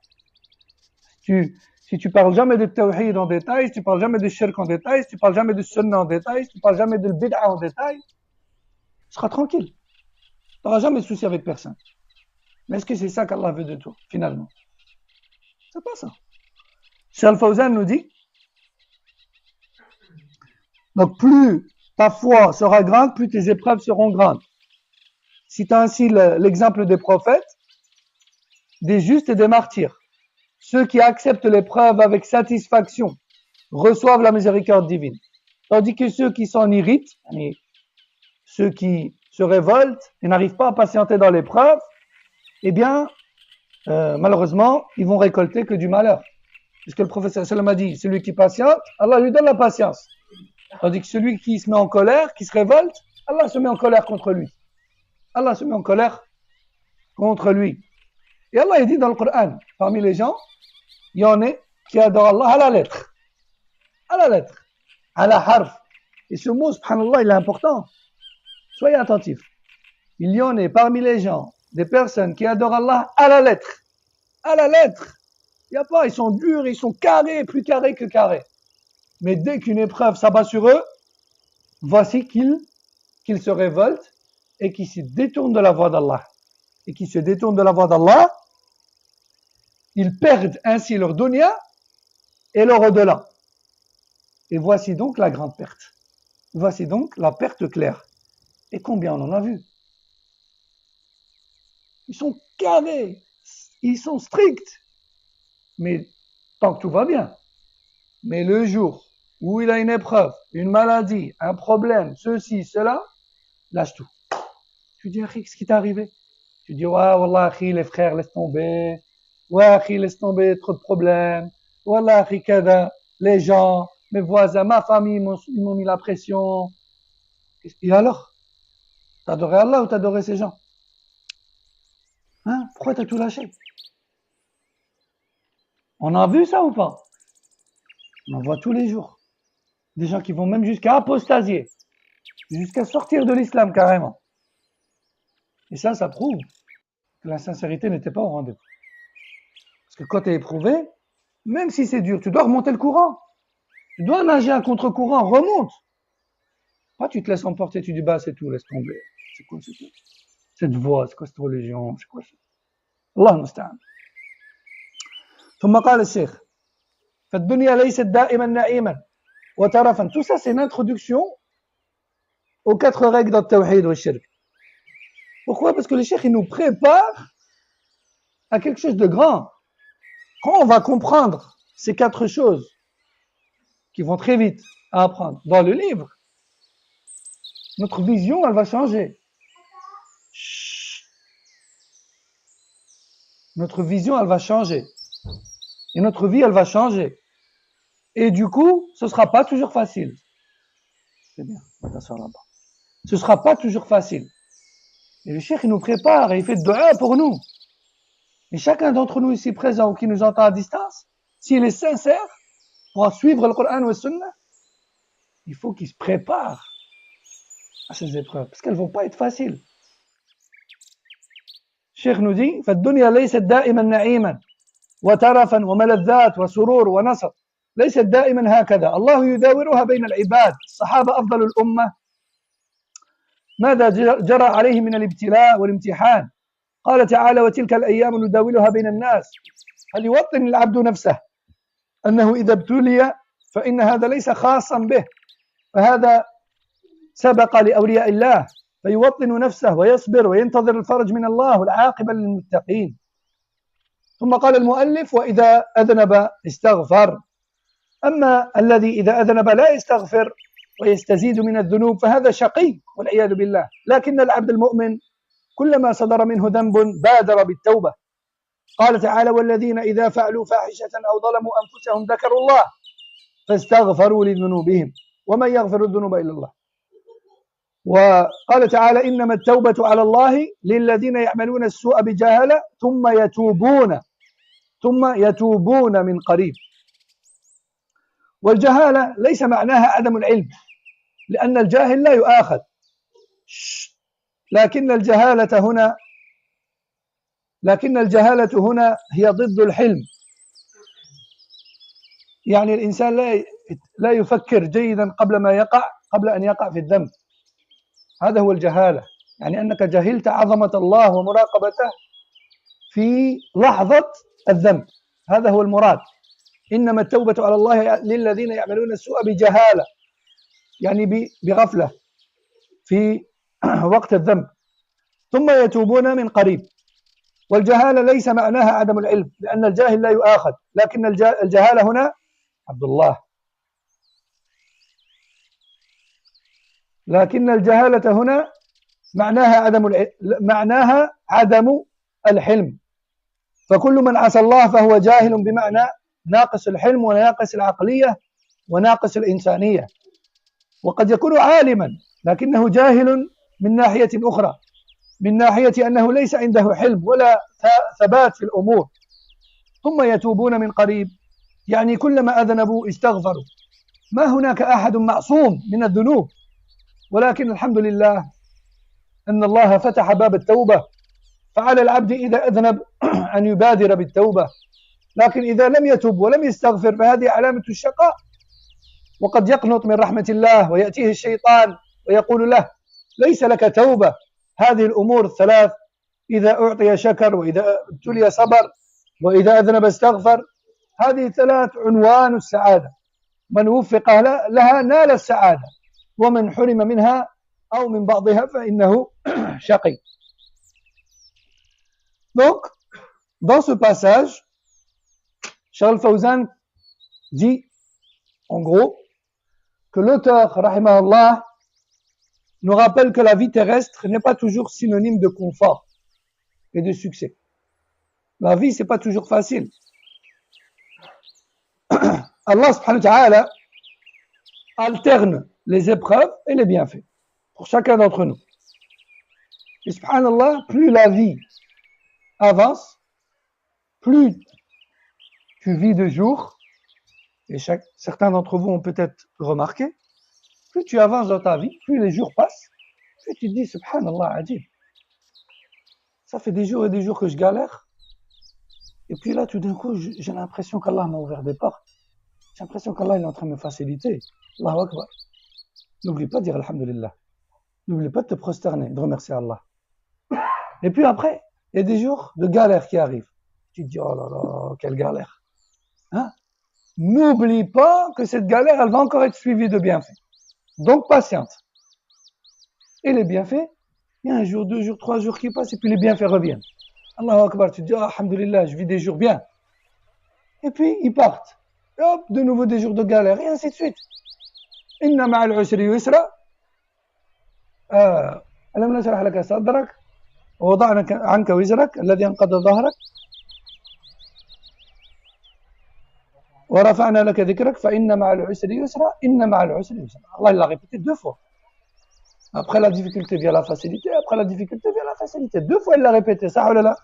Si tu parles jamais de tawhid en détail, si tu parles jamais de shirk en détail, si tu parles jamais de sunnah en détail, si tu parles jamais de bid'a en détail, tu seras tranquille. Tu n'auras jamais de souci avec personne. Mais est-ce que c'est ça qu'Allah veut de toi, finalement? C'est pas ça. Cheikh Al-Fawzan nous dit, donc plus ta foi sera grande, plus tes épreuves seront grandes. Cite ainsi l'exemple des prophètes, des justes et des martyrs. Ceux qui acceptent l'épreuve avec satisfaction reçoivent la miséricorde divine. Tandis que ceux qui s'en irritent, ceux qui se révoltent et n'arrivent pas à patienter dans l'épreuve, eh bien, malheureusement, ils vont récolter que du malheur. Puisque le prophète sallam a dit, celui qui patiente, Allah lui donne la patience. Tandis que celui qui se met en colère, qui se révolte, Allah se met en colère contre lui. Allah se met en colère contre lui. Et Allah dit dans le Coran, parmi les gens, il y en a qui adorent Allah à la lettre. À la lettre. À la harf. Et ce mot, subhanallah, il est important. Soyez attentifs. Il y en a parmi les gens des personnes qui adorent Allah à la lettre. À la lettre. Il n'y a pas, ils sont durs, ils sont carrés, plus carrés que carrés. Mais dès qu'une épreuve s'abat sur eux, voici qu'ils se révoltent et qu'ils se détournent de la voie d'Allah. Et qui se détournent de la voie d'Allah, ils perdent ainsi leur dunya et leur au-delà. Et voici donc la grande perte. Voici donc la perte claire. Et combien on en a vu? Ils sont carrés, ils sont stricts. Mais tant que tout va bien. Mais le jour où il a une épreuve, une maladie, un problème, ceci, cela, lâche tout. Tu dis, qu'est-ce qui t'est arrivé? Tu dis, ouais, wallah, les frères, laisse tomber. Ouais, laisse tomber, trop de problèmes. Wallah, kada, les gens, mes voisins, ma famille, ils m'ont mis la pression. Et alors? T'adorais Allah ou t'adorais ces gens? Hein? Pourquoi t'as tout lâché? On a vu ça ou pas? On en voit tous les jours. Des gens qui vont même jusqu'à apostasier, jusqu'à sortir de l'islam carrément. Et ça prouve que la sincérité n'était pas au rendez-vous. Parce que quand tu es éprouvé, même si c'est dur, tu dois remonter le courant. Tu dois nager à contre-courant, remonte. Pas tu te laisses emporter, tu dis bah c'est tout, laisse tomber. C'est quoi cette voie, c'est quoi cette religion, c'est quoi ça? Allah musta'an. ثم قال الشيخ فالدنيا ليست دائما نعيما وترفا. Tout ça c'est une introduction aux 4 règles dans le tawhid ou le shirk. Pourquoi? Parce que le cheikh il nous prépare à quelque chose de grand. Quand on va comprendre ces 4 choses qui vont très vite à apprendre dans le livre, notre vision elle va changer. Notre vision elle va changer. Et notre vie elle va changer. Et du coup, ce sera pas toujours facile. C'est bien, on va t'asseoir là-bas. Ce sera pas toujours facile. Et le cheikh il nous prépare et il fait de dua pour nous. Et chacun d'entre nous ici présent ou qui nous entend à distance, s'il est sincère pour suivre le Coran ou le Sunnah, il faut qu'il se prépare à ces épreuves, parce qu'elles ne vont pas être faciles. Le cheikh nous dit فالدنيا ليست دائما نعيما وترفا وملذات وسرور ونصر. ليست دائما هكذا. الله يداورها بين العباد. الصحابة أفضل الأمة ماذا جرى عليهم من الابتلاء والامتحان. قال تعالى وتلك الأيام نداولها بين الناس. فليوطن العبد نفسه أنه إذا ابتلي فإن هذا ليس خاصا به، فهذا سبق لأولياء الله، فيوطن نفسه ويصبر وينتظر الفرج من الله والعاقبة للمتقين. ثم قال المؤلف وإذا أذنب استغفر. أما الذي إذا أذنب لا يستغفر ويستزيد من الذنوب فهذا شقي والعياذ بالله. لكن العبد المؤمن كلما صدر منه ذنب بادر بالتوبة. قال تعالى والذين إذا فعلوا فاحشة أو ظلموا أنفسهم ذكروا الله فاستغفروا لذنوبهم ومن يغفر الذنوب إلا الله. وقال تعالى إنما التوبة على الله للذين يعملون السوء بجهالة ثم يتوبون من قريب. والجهالة ليس معناها عدم العلم، لأن الجاهل لا يؤاخذ، لكن الجهالة هنا هي ضد الحلم. يعني الإنسان لا يفكر جيدا قبل أن يقع في الذنب. هذا هو الجهالة، يعني أنك جهلت عظمة الله ومراقبته في لحظة الذنب. هذا هو المراد. إنما التوبة على الله للذين يعملون السوء بجهالة، يعني بغفلة في وقت الذنب، ثم يتوبون من قريب. والجهالة ليس معناها عدم العلم، لأن الجاهل لا يؤاخذ، لكن الجهالة هنا عبد الله، لكن الجهالة هنا معناها عدم الحلم. فكل من عصى الله فهو جاهل، بمعنى ناقص الحلم وناقص العقلية وناقص الإنسانية. وقد يكون عالما لكنه جاهل من ناحية أخرى، من ناحية أنه ليس عنده حلم ولا ثبات في الأمور. ثم يتوبون من قريب، يعني كلما أذنبوا استغفروا. ما هناك أحد معصوم من الذنوب، ولكن الحمد لله أن الله فتح باب التوبة، فعلى العبد إذا أذنب أن يبادر بالتوبة، لكن إذا لم يتب ولم يستغفر فهذه علامة الشقاء. وقد يقنط من رحمة الله ويأتيه الشيطان ويقول له ليس لك توبة. هذه الأمور الثلاث، إذا أعطي شكر، وإذا ابتلي صبر، وإذا أذنب استغفر، هذه الثلاث عنوان السعادة. من وفق لها نال السعادة، ومن حرم منها أو من بعضها فإنه شقي. Donc, dans ce passage, Cheikh Al-Fawzan dit, en gros, que l'auteur, rahimahullah, nous rappelle que la vie terrestre n'est pas toujours synonyme de confort et de succès. La vie, c'est pas toujours facile. Allah subhanahu wa ta'ala alterne les épreuves et les bienfaits pour chacun d'entre nous. Et subhanallah, plus la vie avance, plus tu vis de jour, et certains d'entre vous ont peut-être remarqué, plus tu avances dans ta vie, plus les jours passent, plus tu te dis subhanallah, adib. Ça fait des jours et des jours que je galère, et puis là tout d'un coup j'ai l'impression qu'Allah m'a ouvert des portes. J'ai l'impression qu'Allah est en train de me faciliter. Allahu Akbar. N'oublie pas de dire alhamdulillah. N'oublie pas de te prosterner, de remercier Allah. Et puis après, il y a des jours de galère qui arrivent. Tu te dis, oh là là, quelle galère. Hein? N'oublie pas que cette galère, elle va encore être suivie de bienfaits. Donc, patiente. Et les bienfaits, il y a un jour, 2 jours, 3 jours qui passent, et puis les bienfaits reviennent. Allahu Akbar, tu te dis, oh, alhamdulillah, je vis des jours bien. Et puis, ils partent. Et hop, de nouveau des jours de galère, et ainsi de suite. Inna ma'al usri yusra. ألم نشرح لك صدرك ووضعنا عنك وزرك الذي أنقض ظهرك ورفعنا لك ذكرك فإن مع العسر يسرا إن مع العسر يسرا. Allah l'a répété 2 fois. Après la difficulté vient la facilité, après la difficulté vient la facilité. 2 fois il l'a répété, ça ou là.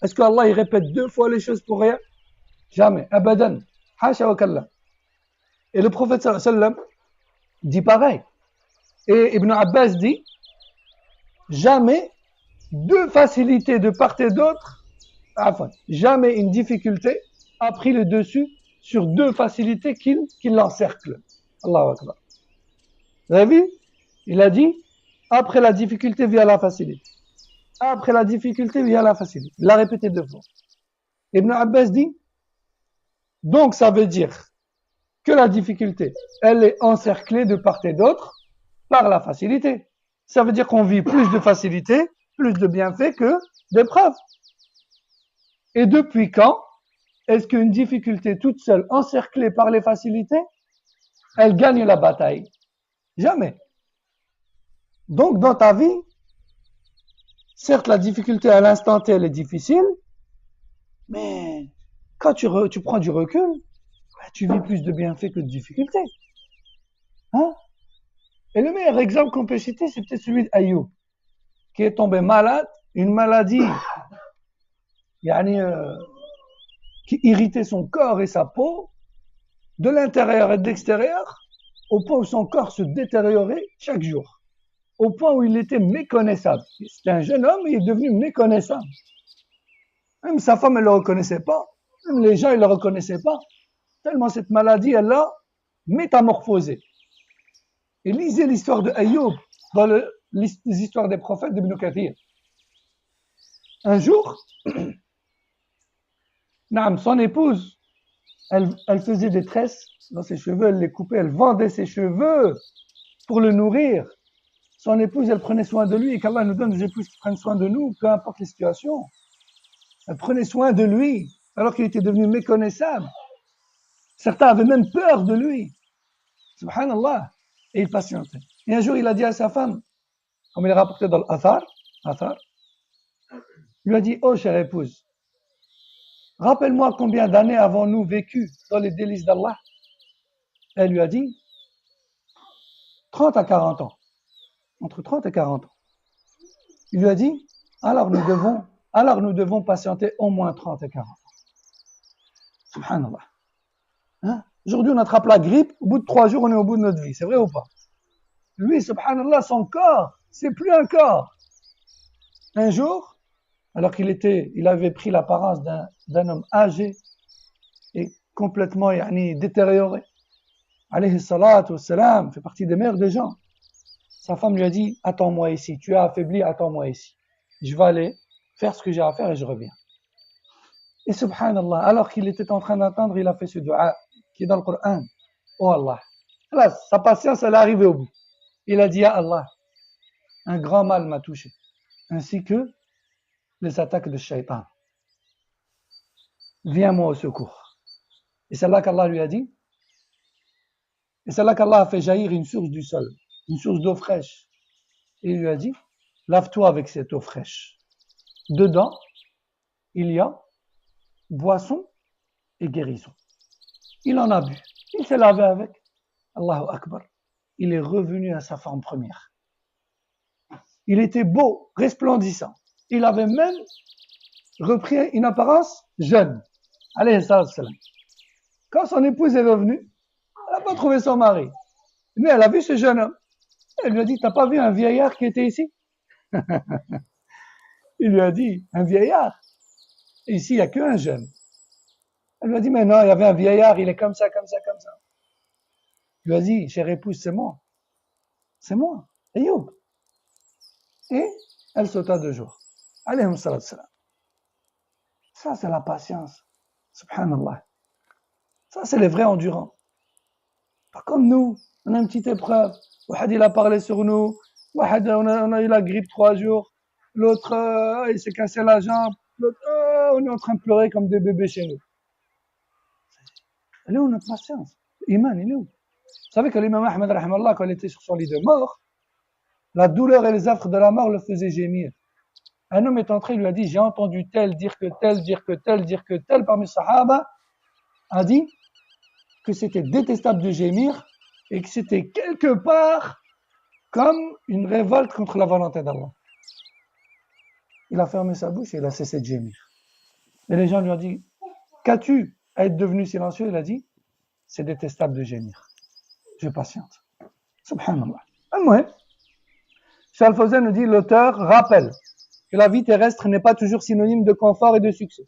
Est-ce que Allah il répète 2 fois les choses pour rien? Jamais, abadan, hasha wa kalla. Et le prophète sallallahu alayhi wa sallam dit pareil. Et Ibn Abbas dit, jamais 2 facilités de part et d'autre, enfin, jamais une difficulté a pris le dessus sur 2 facilités qui l'encerclent. Allahu Akbar. Vous avez vu? Il a dit, après la difficulté vient la facilité. Après la difficulté vient la facilité. Il l'a répété 2 fois. Ibn Abbas dit, donc ça veut dire que la difficulté, elle est encerclée de part et d'autre par la facilité. Ça veut dire qu'on vit plus de facilité, plus de bienfaits que d'épreuves. Et depuis quand est-ce qu'une difficulté toute seule, encerclée par les facilités, elle gagne la bataille? Jamais. Donc dans ta vie, certes la difficulté à l'instant T elle est difficile, mais quand tu prends du recul, tu vis plus de bienfaits que de difficultés. Hein? Et le meilleur exemple qu'on peut citer, c'est peut-être celui d'Ayoub, qui est tombé malade, une maladie qui irritait son corps et sa peau, de l'intérieur et de l'extérieur, au point où son corps se détériorait chaque jour, au point où il était méconnaissable. C'était un jeune homme, il est devenu méconnaissable. Même sa femme, elle ne le reconnaissait pas, même les gens, ils ne le reconnaissaient pas, tellement cette maladie, elle l'a métamorphosé. Et lisez l'histoire de Ayoub dans les histoires des prophètes d'Ibn Kathir. Un jour, Naam, son épouse, elle faisait des tresses dans ses cheveux, elle les coupait, elle vendait ses cheveux pour le nourrir. Son épouse, elle prenait soin de lui, et qu'Allah nous donne des épouses qui prennent soin de nous, peu importe les situations. Elle prenait soin de lui, alors qu'il était devenu méconnaissable. Certains avaient même peur de lui. Subhanallah. Et il patientait. Et un jour, il a dit à sa femme, comme il est rapporté dans l'Athar, il lui a dit, oh chère épouse, rappelle-moi combien d'années avons-nous vécu dans les délices d'Allah. Elle lui a dit, 30 à 40 ans. Entre 30 et 40 ans. Il lui a dit, alors nous devons patienter au moins 30 et 40 ans. Subhanallah. Hein? Aujourd'hui, on attrape la grippe, au bout de 3 jours, on est au bout de notre vie. C'est vrai ou pas? Lui, subhanallah, son corps, c'est plus un corps. Un jour, alors il avait pris l'apparence d'un homme âgé et complètement détérioré. Alayhi salatu wassalam, fait partie des meilleurs des gens. Sa femme lui a dit, attends-moi ici, tu as affaibli, attends-moi ici. Je vais aller faire ce que j'ai à faire et je reviens. Et subhanallah, alors qu'il était en train d'attendre, il a fait ce dua qui est dans le Coran. Oh Allah. Là, sa patience, elle est arrivée au bout. Il a dit, ya Allah, un grand mal m'a touché, ainsi que les attaques de Shaitan. Viens-moi au secours. Et c'est là qu'Allah lui a dit, et c'est là qu'Allah a fait jaillir une source du sol, une source d'eau fraîche. Et il lui a dit, lave-toi avec cette eau fraîche. Dedans, il y a boisson et guérison. Il en a bu. Il s'est lavé avec. Allahu Akbar. Il est revenu à sa forme première. Il était beau, resplendissant. Il avait même repris une apparence jeune. Alayhi salam. Quand son épouse est revenue, elle n'a pas trouvé son mari. Mais elle a vu ce jeune homme. Elle lui a dit, t'as pas vu un vieillard qui était ici? Il lui a dit, un vieillard? Ici, il n'y a qu'un jeune. Elle lui a dit, mais non, il y avait un vieillard, il est comme ça, comme ça, comme ça. Il lui a dit, chère épouse, c'est moi. C'est moi, Ayoub. Et elle sauta 2 jours. Alayhi salam. Ça, c'est la patience. Subhanallah. Ça, c'est les vrais endurants. Pas comme nous, on a une petite épreuve. Wahad, il a parlé sur nous. Wahad, on a eu la grippe 3 jours. L'autre, il s'est cassé la jambe. L'autre, on est en train de pleurer comme des bébés chez nous. Elle est où notre patience? Iman, il est où? Vous savez que l'imam Ahmed, quand il était sur son lit de mort, la douleur et les affres de la mort le faisaient gémir. Un homme est entré, il lui a dit, j'ai entendu tel dire que tel, dire que tel, dire que tel parmi les sahaba a dit que c'était détestable de gémir et que c'était quelque part comme une révolte contre la volonté d'Allah. Il a fermé sa bouche et il a cessé de gémir. Et les gens lui ont dit, qu'as-tu à être devenu silencieux? Il a dit, c'est détestable de gémir. Je patiente. Subhanallah. Ouais. Cheikh Al-Fawzan nous dit, l'auteur rappelle que la vie terrestre n'est pas toujours synonyme de confort et de succès.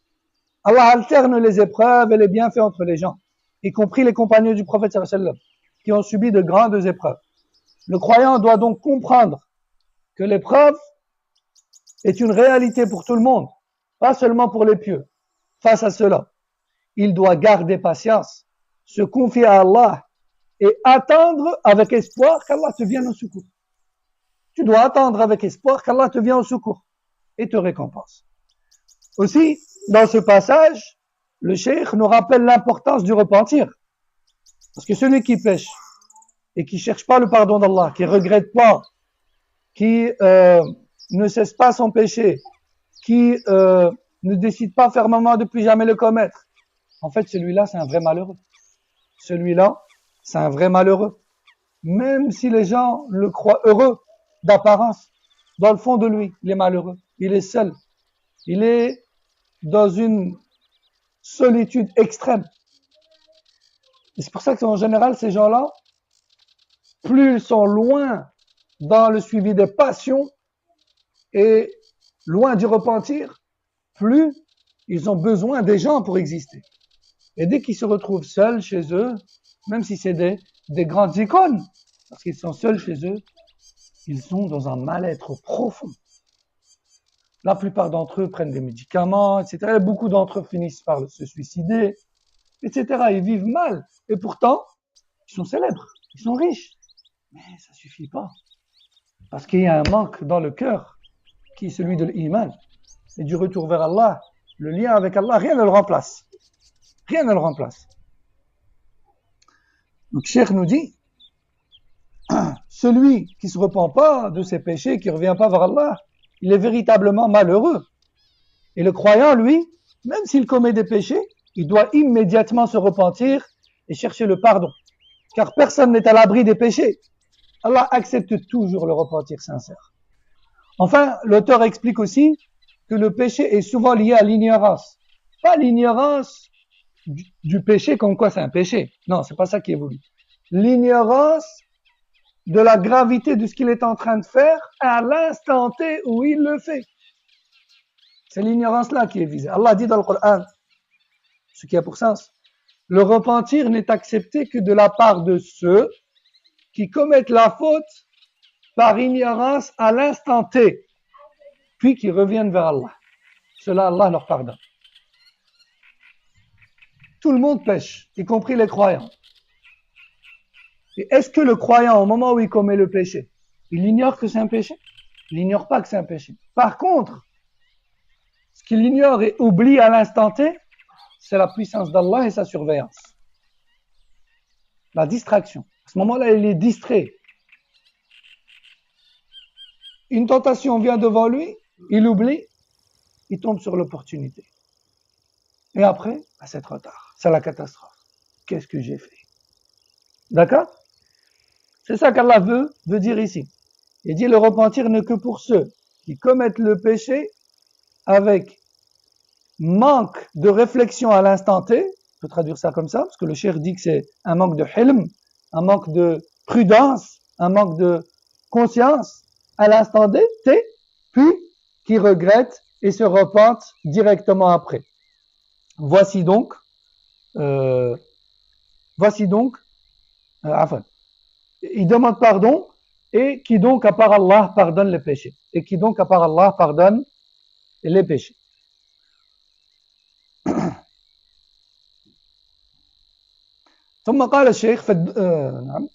Allah alterne les épreuves et les bienfaits entre les gens, y compris les compagnons du prophète sallallahu alayhi wa sallam, qui ont subi de grandes épreuves. Le croyant doit donc comprendre que l'épreuve est une réalité pour tout le monde, pas seulement pour les pieux. Face à cela, il doit garder patience, se confier à Allah et attendre avec espoir qu'Allah te vienne au secours. Tu dois attendre avec espoir qu'Allah te vienne au secours et te récompense. Aussi, dans ce passage, le cheikh nous rappelle l'importance du repentir. Parce que celui qui pêche et qui cherche pas le pardon d'Allah, qui regrette pas, qui ne cesse pas son péché, qui ne décide pas fermement de plus jamais le commettre, en fait, celui-là, c'est un vrai malheureux. Celui-là, c'est un vrai malheureux. Même si les gens le croient heureux d'apparence, dans le fond de lui, il est malheureux. Il est seul. Il est dans une solitude extrême. Et c'est pour ça qu'en général, ces gens-là, plus ils sont loin dans le suivi des passions et loin du repentir, plus ils ont besoin des gens pour exister. Et dès qu'ils se retrouvent seuls chez eux, même si c'est des grandes icônes, parce qu'ils sont seuls chez eux, ils sont dans un mal-être profond. La plupart d'entre eux prennent des médicaments, etc. Beaucoup d'entre eux finissent par se suicider, etc. Ils vivent mal. Et pourtant, ils sont célèbres, ils sont riches. Mais ça suffit pas. Parce qu'il y a un manque dans le cœur, qui est celui de l'iman et du retour vers Allah. Le lien avec Allah, rien ne le remplace. Rien ne le remplace. Donc, Cheikh nous dit, celui qui se repent pas de ses péchés, qui revient pas vers Allah, il est véritablement malheureux. Et le croyant, lui, même s'il commet des péchés, il doit immédiatement se repentir et chercher le pardon. Car personne n'est à l'abri des péchés. Allah accepte toujours le repentir sincère. Enfin, l'auteur explique aussi que le péché est souvent lié à l'ignorance. Pas l'ignorance du péché comme quoi c'est un péché. Non, c'est pas ça qui est voulu. L'ignorance de la gravité de ce qu'il est en train de faire à l'instant T où il le fait. C'est l'ignorance là qui est visée. Allah dit dans le Coran, ce qui a pour sens, le repentir n'est accepté que de la part de ceux qui commettent la faute par ignorance à l'instant T, puis qui reviennent vers Allah. Cela, Allah leur pardonne. Tout le monde pêche, y compris les croyants. Et est-ce que le croyant, au moment où il commet le péché, il ignore que c'est un péché? Il n'ignore pas que c'est un péché. Par contre, ce qu'il ignore et oublie à l'instant T, c'est la puissance d'Allah et sa surveillance. La distraction. À ce moment-là, il est distrait. Une tentation vient devant lui, il oublie, il tombe sur l'opportunité. Et après, c'est trop tard. C'est la catastrophe. Qu'est-ce que j'ai fait? D'accord? C'est ça qu'Allah veut dire ici. Il dit le repentir n'est que pour ceux qui commettent le péché avec manque de réflexion à l'instant T. On peut traduire ça comme ça, parce que le cheikh dit que c'est un manque de hilm, un manque de prudence, un manque de conscience à l'instant T, puis qui regrettent et se repentent directement après. Voici donc, enfin, il demande pardon, et qui donc, à part Allah, pardonne les péchés. Et qui donc, à part Allah, pardonne les péchés. ثم قال الشيخ نعم.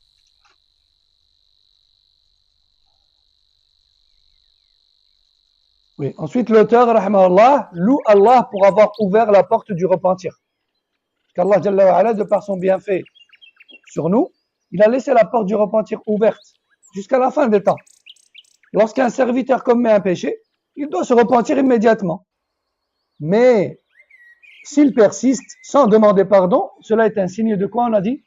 Oui. Ensuite, l'auteur, rahimahullah, loue Allah pour avoir ouvert la porte du repentir. Qu'Allah, Jalla wa Ala, de par son bienfait sur nous, il a laissé la porte du repentir ouverte jusqu'à la fin des temps. Lorsqu'un serviteur commet un péché, il doit se repentir immédiatement. Mais s'il persiste sans demander pardon, cela est un signe de quoi, on a dit?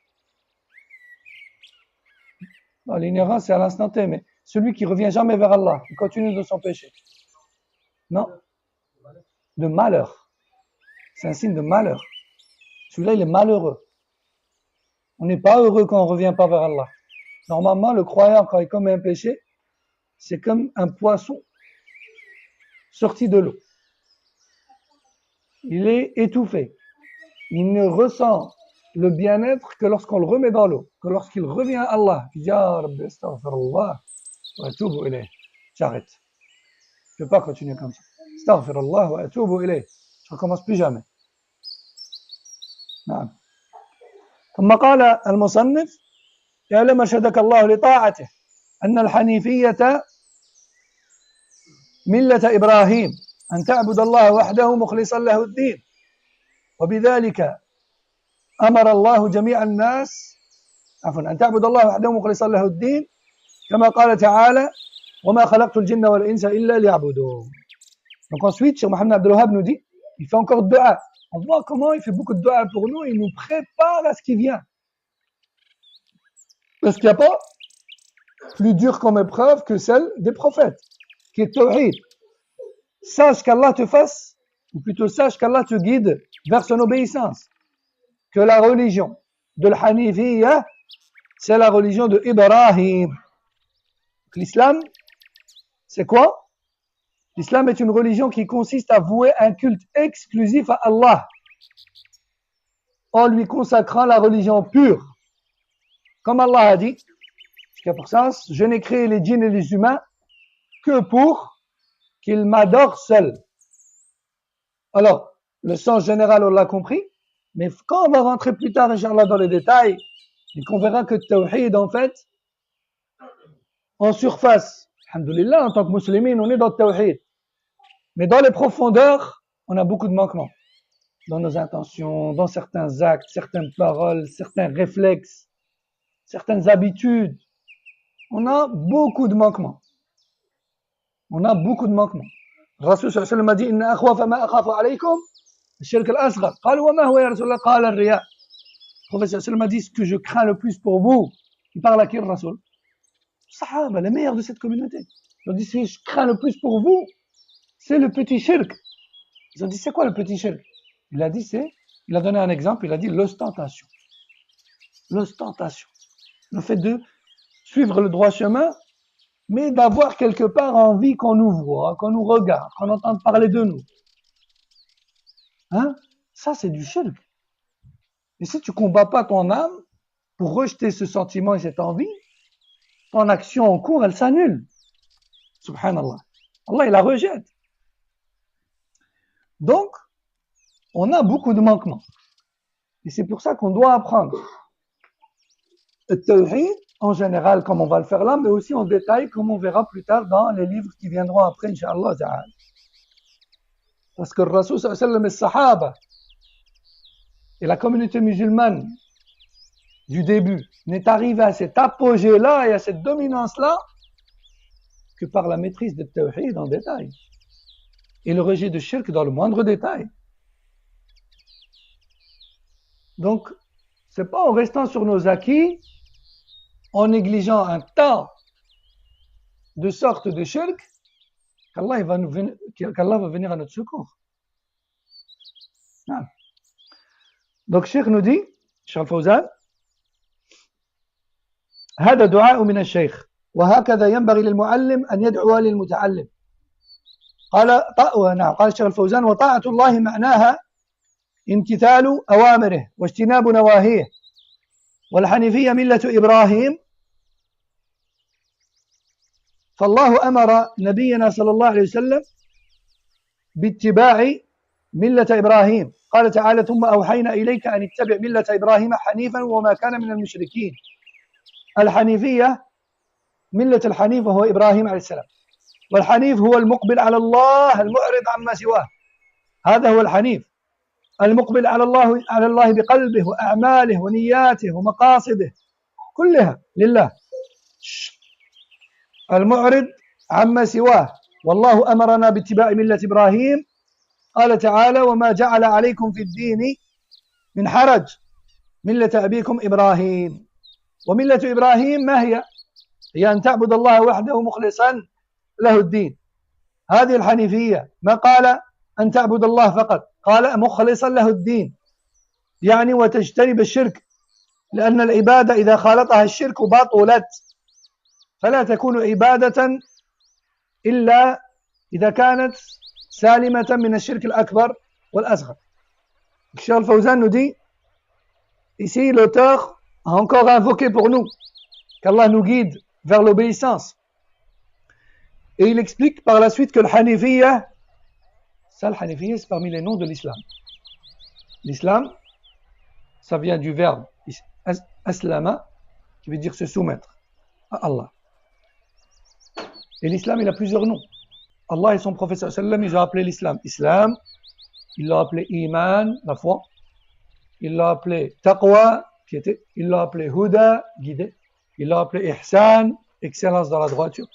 L'ignorance, c'est à l'instant T, mais celui qui revient jamais vers Allah, il continue de son péché. Non, de malheur. C'est un signe de malheur. Celui-là, il est malheureux. On n'est pas heureux quand on ne revient pas vers Allah. Normalement, le croyant, quand il commet un péché, c'est comme un poisson sorti de l'eau. Il est étouffé. Il ne ressent le bien-être que lorsqu'on le remet dans l'eau, que lorsqu'il revient à Allah. Il dit, ah, Rabbi, astaghfirullah, wa atubu ilayh. J'arrête. Je ne peux pas continuer comme ça. Astaghfirullah wa atubu ilayh. Je ne recommence plus jamais. نعم. ثم قال المصنف يعلم أرشدك الله لطاعته أن الحنيفية ملة إبراهيم أن تعبد الله وحده مخلصا له الدين وبذلك أمر الله جميع الناس أن تعبد الله وحده مخلصا له الدين كما قال تعالى وما خلقت الجن والإنس إلا ليعبدون. Donc ensuite, Cheikh Mohammed Abdel Wahhab nous dit, il fait encore dua. On voit comment il fait beaucoup de dua pour nous, il nous prépare à ce qui vient. Parce qu'il n'y a pas plus dur comme épreuve que celle des prophètes, qui est tawhid. Sache qu'Allah te fasse, ou plutôt sache qu'Allah te guide vers son obéissance. Que la religion de l'Hanifiyya, c'est la religion de Ibrahim. L'islam, c'est quoi? L'islam est une religion qui consiste à vouer un culte exclusif à Allah, en lui consacrant la religion pure. Comme Allah a dit, ce qui a pour sens, je n'ai créé les djinns et les humains que pour qu'il m'adore seul. Alors, le sens général, on l'a compris, mais quand on va rentrer plus tard, Inch'Allah, dans les détails, et qu'on verra que Tawhid, en fait, en surface, alhamdoulilah, en tant que musulmans, on est dans le Tawhid. Mais dans les profondeurs, on a beaucoup de manquements. Dans nos intentions, dans certains actes, certaines paroles, certains réflexes, certaines habitudes. On a beaucoup de manquements. On a beaucoup de manquements. Rasul sallallahu alayhi wa sallam a dit inna akhwafa ma akhafu alaykum الشرك الأصغر قال وما هو يا رسول الله قال الرياء. Le prophète sallallahu alayhi wa sallam a dit ce que je crains le plus pour vous. Il parle à qui le Rasul? Sahaba, les meilleurs de cette communauté. Ils ont dit ce que je crains le plus pour vous, c'est le petit shirk. Ils ont dit c'est quoi le petit shirk? Il a donné un exemple, il a dit l'ostentation. L'ostentation. Le fait de suivre le droit chemin, mais d'avoir quelque part envie qu'on nous voit, qu'on nous regarde, qu'on entende parler de nous. Hein? Ça, c'est du shirk. Et si tu combats pas ton âme pour rejeter ce sentiment et cette envie, ton action en cours, elle s'annule. Subhanallah. Allah, il la rejette. Donc, on a beaucoup de manquements. Et c'est pour ça qu'on doit apprendre le tawhid, en général, comme on va le faire là, mais aussi en détail, comme on verra plus tard dans les livres qui viendront après, Inch'Allah ta'ala. Parce que le Rasul sallallahu alayhi wa sallam et Sahaba et la communauté musulmane du début n'est arrivé à cet apogée-là et à cette dominance-là que par la maîtrise de tawhid en détail et le rejet de shirk dans le moindre détail. Donc, c'est pas en restant sur nos acquis, en négligeant un tas de sortes de shirk, qu'Allah va venir à notre secours. Ah. Donc, Cheikh nous dit, Cheikh Al-Fawzan, هذا دعاء من الشيخ وهكذا ينبغي للمعلم أن يدعو للمتعلم. قال الشيخ الفوزان وطاعة الله معناها امتثال أوامره واجتناب نواهيه والحنيفية ملة إبراهيم فالله أمر نبينا صلى الله عليه وسلم باتباع ملة إبراهيم قال تعالى ثم أوحينا إليك أن اتبع ملة إبراهيم حنيفا وما كان من المشركين. الحنيفية ملة الحنيف وهو إبراهيم عليه السلام والحنيف هو المقبل على الله المعرض عما سواه. هذا هو الحنيف المقبل على الله بقلبه وأعماله ونياته ومقاصده كلها لله المعرض عما سواه. والله أمرنا باتباع ملة إبراهيم قال تعالى وما جعل عليكم في الدين من حرج ملة أبيكم إبراهيم. وملة إبراهيم ما هي؟ هي أن تعبد الله وحده مخلصا له الدين. هذه الحنيفية ما قال أن تعبد الله فقط قال مخلصا له الدين يعني وتجتنب الشرك لأن العبادة إذا خالطها الشرك بطلت فلا تكون عبادة إلا إذا كانت سالمة من الشرك الأكبر والأصغر. Cheikh Al-Fawzan nous dit ici l'auteur a encore invoqué pour nous qu'Allah nous guide vers l'obéissance et il explique par la suite que le Hanifiyya, ça le Hanifiyya c'est parmi les noms de l'islam. L'islam ça vient du verbe aslama qui veut dire se soumettre à Allah. Et l'islam il a plusieurs noms. Allah et son prophète sallam ils ont appelé l'islam islam, il l'a appelé iman, la foi, il l'a appelé taqwa, piété, il l'a appelé huda, guidé, il l'a appelé ihsan, excellence dans la droiture,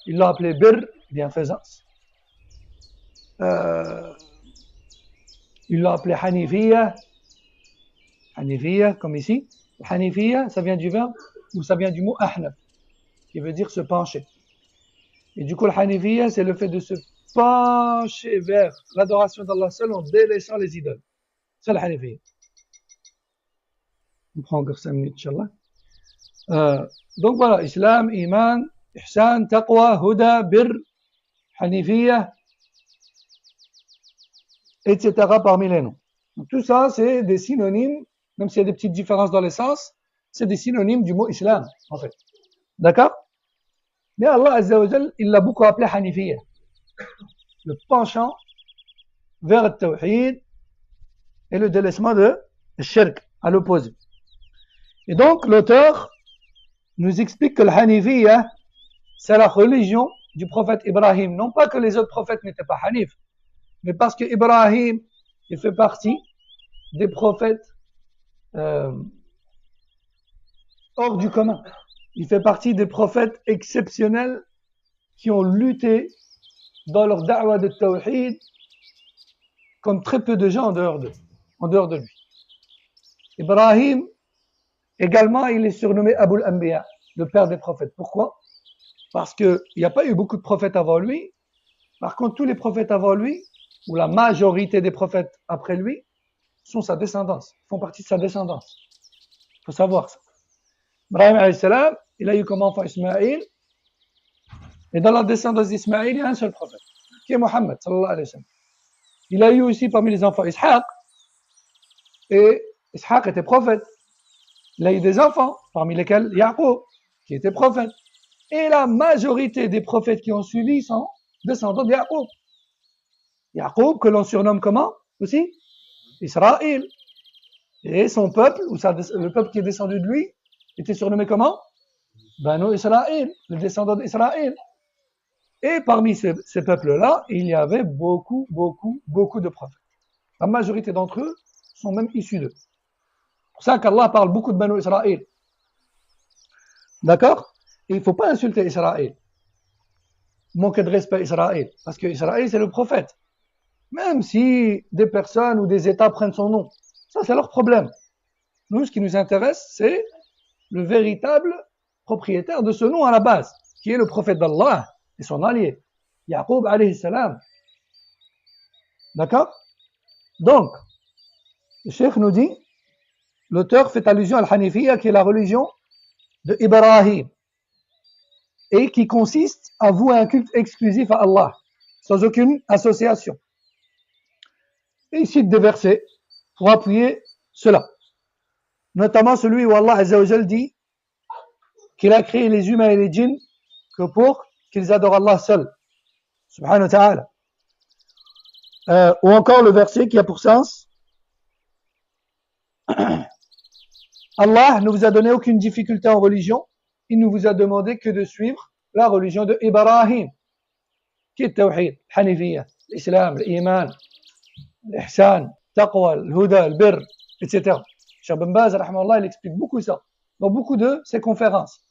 il l'a appelé birr, bienfaisance, il l'a appelé hanifiyya, hanifiyya comme ici. Hanifiyya ça vient du verbe ou ça vient du mot ahnaf qui veut dire se pencher. Et du coup, le Hanifiyya, c'est le fait de se pencher vers l'adoration d'Allah seul en délaissant les idoles. C'est le Hanifiyya. On prend encore 5 minutes, Inch'Allah. Donc voilà, Islam, Iman, Ihsan, Taqwa, Huda, Bir, Hanifiyya, etc. parmi les noms. Donc, tout ça, c'est des synonymes, même s'il y a des petites différences dans les sens, c'est des synonymes du mot Islam, en fait. D'accord? Mais Allah Azza wa Jal, il l'a beaucoup appelé Hanifiyya. le penchant vers le tawhid et le délaissement de shirk, à l'opposé. Et donc, l'auteur nous explique que le Hanifiyya, c'est la religion du prophète Ibrahim. Non pas que les autres prophètes n'étaient pas Hanif, mais parce que Ibrahim, il fait partie des prophètes hors du commun. Il fait partie des prophètes exceptionnels qui ont lutté dans leur da'wah de tawhid comme très peu de gens en dehors de lui. Ibrahim, également, il est surnommé Abul Anbiya, le père des prophètes. Pourquoi? Parce qu'il n'y a pas eu beaucoup de prophètes avant lui. Par contre, tous les prophètes avant lui, ou la majorité des prophètes après lui, sont sa descendance, font partie de sa descendance. Il faut savoir ça. Ibrahim alayhi salam, il a eu comme enfant Ismaïl, et dans la descendance d'Ismaïl, il y a un seul prophète, qui est Mohammed sallallahu alayhi wa sallam. Il a eu aussi parmi les enfants Ishaq, et Ishaq était prophète. Il a eu des enfants, parmi lesquels Yaqub, qui était prophète. Et la majorité des prophètes qui ont suivi sont descendants de Yaqub. Yaqub, que l'on surnomme comment aussi? Israël. Et son peuple, ou le peuple qui est descendu de lui, était surnommé comment? Banu Israël, le descendant d'Israël. Et parmi ces peuples-là, il y avait beaucoup de prophètes. La majorité d'entre eux sont même issus d'eux. C'est pour ça qu'Allah parle beaucoup de Banu Israël. D'accord? Et il ne faut pas insulter Israël. Manquer de respect à Israël. Parce que Israël, c'est le prophète. Même si des personnes ou des États prennent son nom. Ça, c'est leur problème. Nous, ce qui nous intéresse, c'est le véritable propriétaire de ce nom à la base, qui est le prophète d'Allah et son allié, Yaqub alayhi salam. D'accord? Donc, le cheikh nous dit, l'auteur fait allusion à l'Hanifiyya, qui est la religion de Ibrahim, et qui consiste à vouer un culte exclusif à Allah, sans aucune association. Et il cite des versets pour appuyer cela. Notamment celui où Allah Azza wa Jal dit qu'il a créé les humains et les djinns que pour qu'ils adorent Allah seul. Subhanahu wa ta'ala. Ou encore le verset qui a pour sens Allah ne vous a donné aucune difficulté en religion, il ne vous a demandé que de suivre la religion de Ibrahim, qui est le tawhid, Hanifiyya, l'islam, l'iman, l'ihsan, taqwa, le huda, le birr, etc. Cheikh Ben Baz, rahimahullah, il explique beaucoup ça dans beaucoup de ses conférences.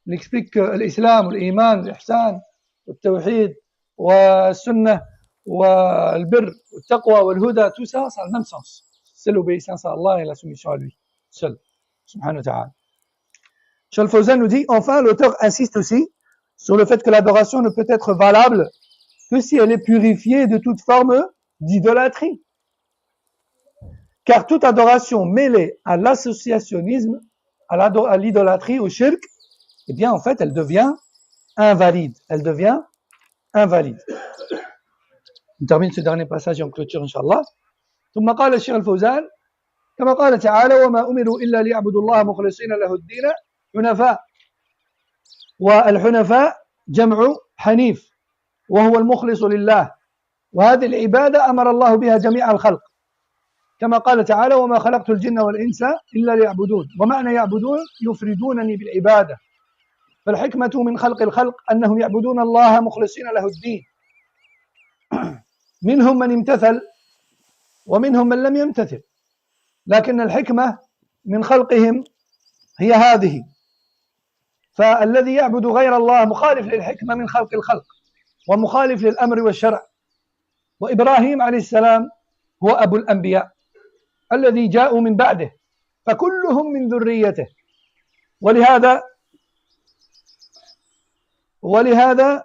Il explique que l'islam, l'iman, l'ihsan, le tawhid, le sunnah, le birr, le taqwa, le huda, tout ça, ça a le même sens. C'est l'obéissance à Allah et la soumission à lui seul. Subhanahu wa ta'ala. Cheikh Al-Fawzan nous dit, enfin, l'auteur insiste aussi sur le fait que l'adoration ne peut être valable que si elle est purifiée de toute forme d'idolâtrie. Car toute adoration mêlée à l'associationnisme, à l'idolâtrie, au shirk, eh bien, en fait, elle devient invalide. Elle devient invalide. On termine ce dernier passage et on clôture, Inch'Allah. ثم قال الشيخ الفوزان كما قال تعالى وما أمروا إلا ليعبدوا الله مخلصين له الدين حنفاء والحنفاء جمع حنيف وهو المخلص لله وهذه العبادة أمر الله بها جميع الخلق كما قال تعالى وما خلقت الجن والإنس إلا ليعبدون ومعنى يعبدون يفردونني بالعبادة فالحكمة من خلق الخلق أنهم يعبدون الله مخلصين له الدين منهم من امتثل ومنهم من لم يمتثل لكن الحكمة من خلقهم هي هذه فالذي يعبد غير الله مخالف للحكمة من خلق الخلق ومخالف للأمر والشرع وإبراهيم عليه السلام هو أبو الأنبياء الذي جاءوا من بعده فكلهم من ذريته ولهذا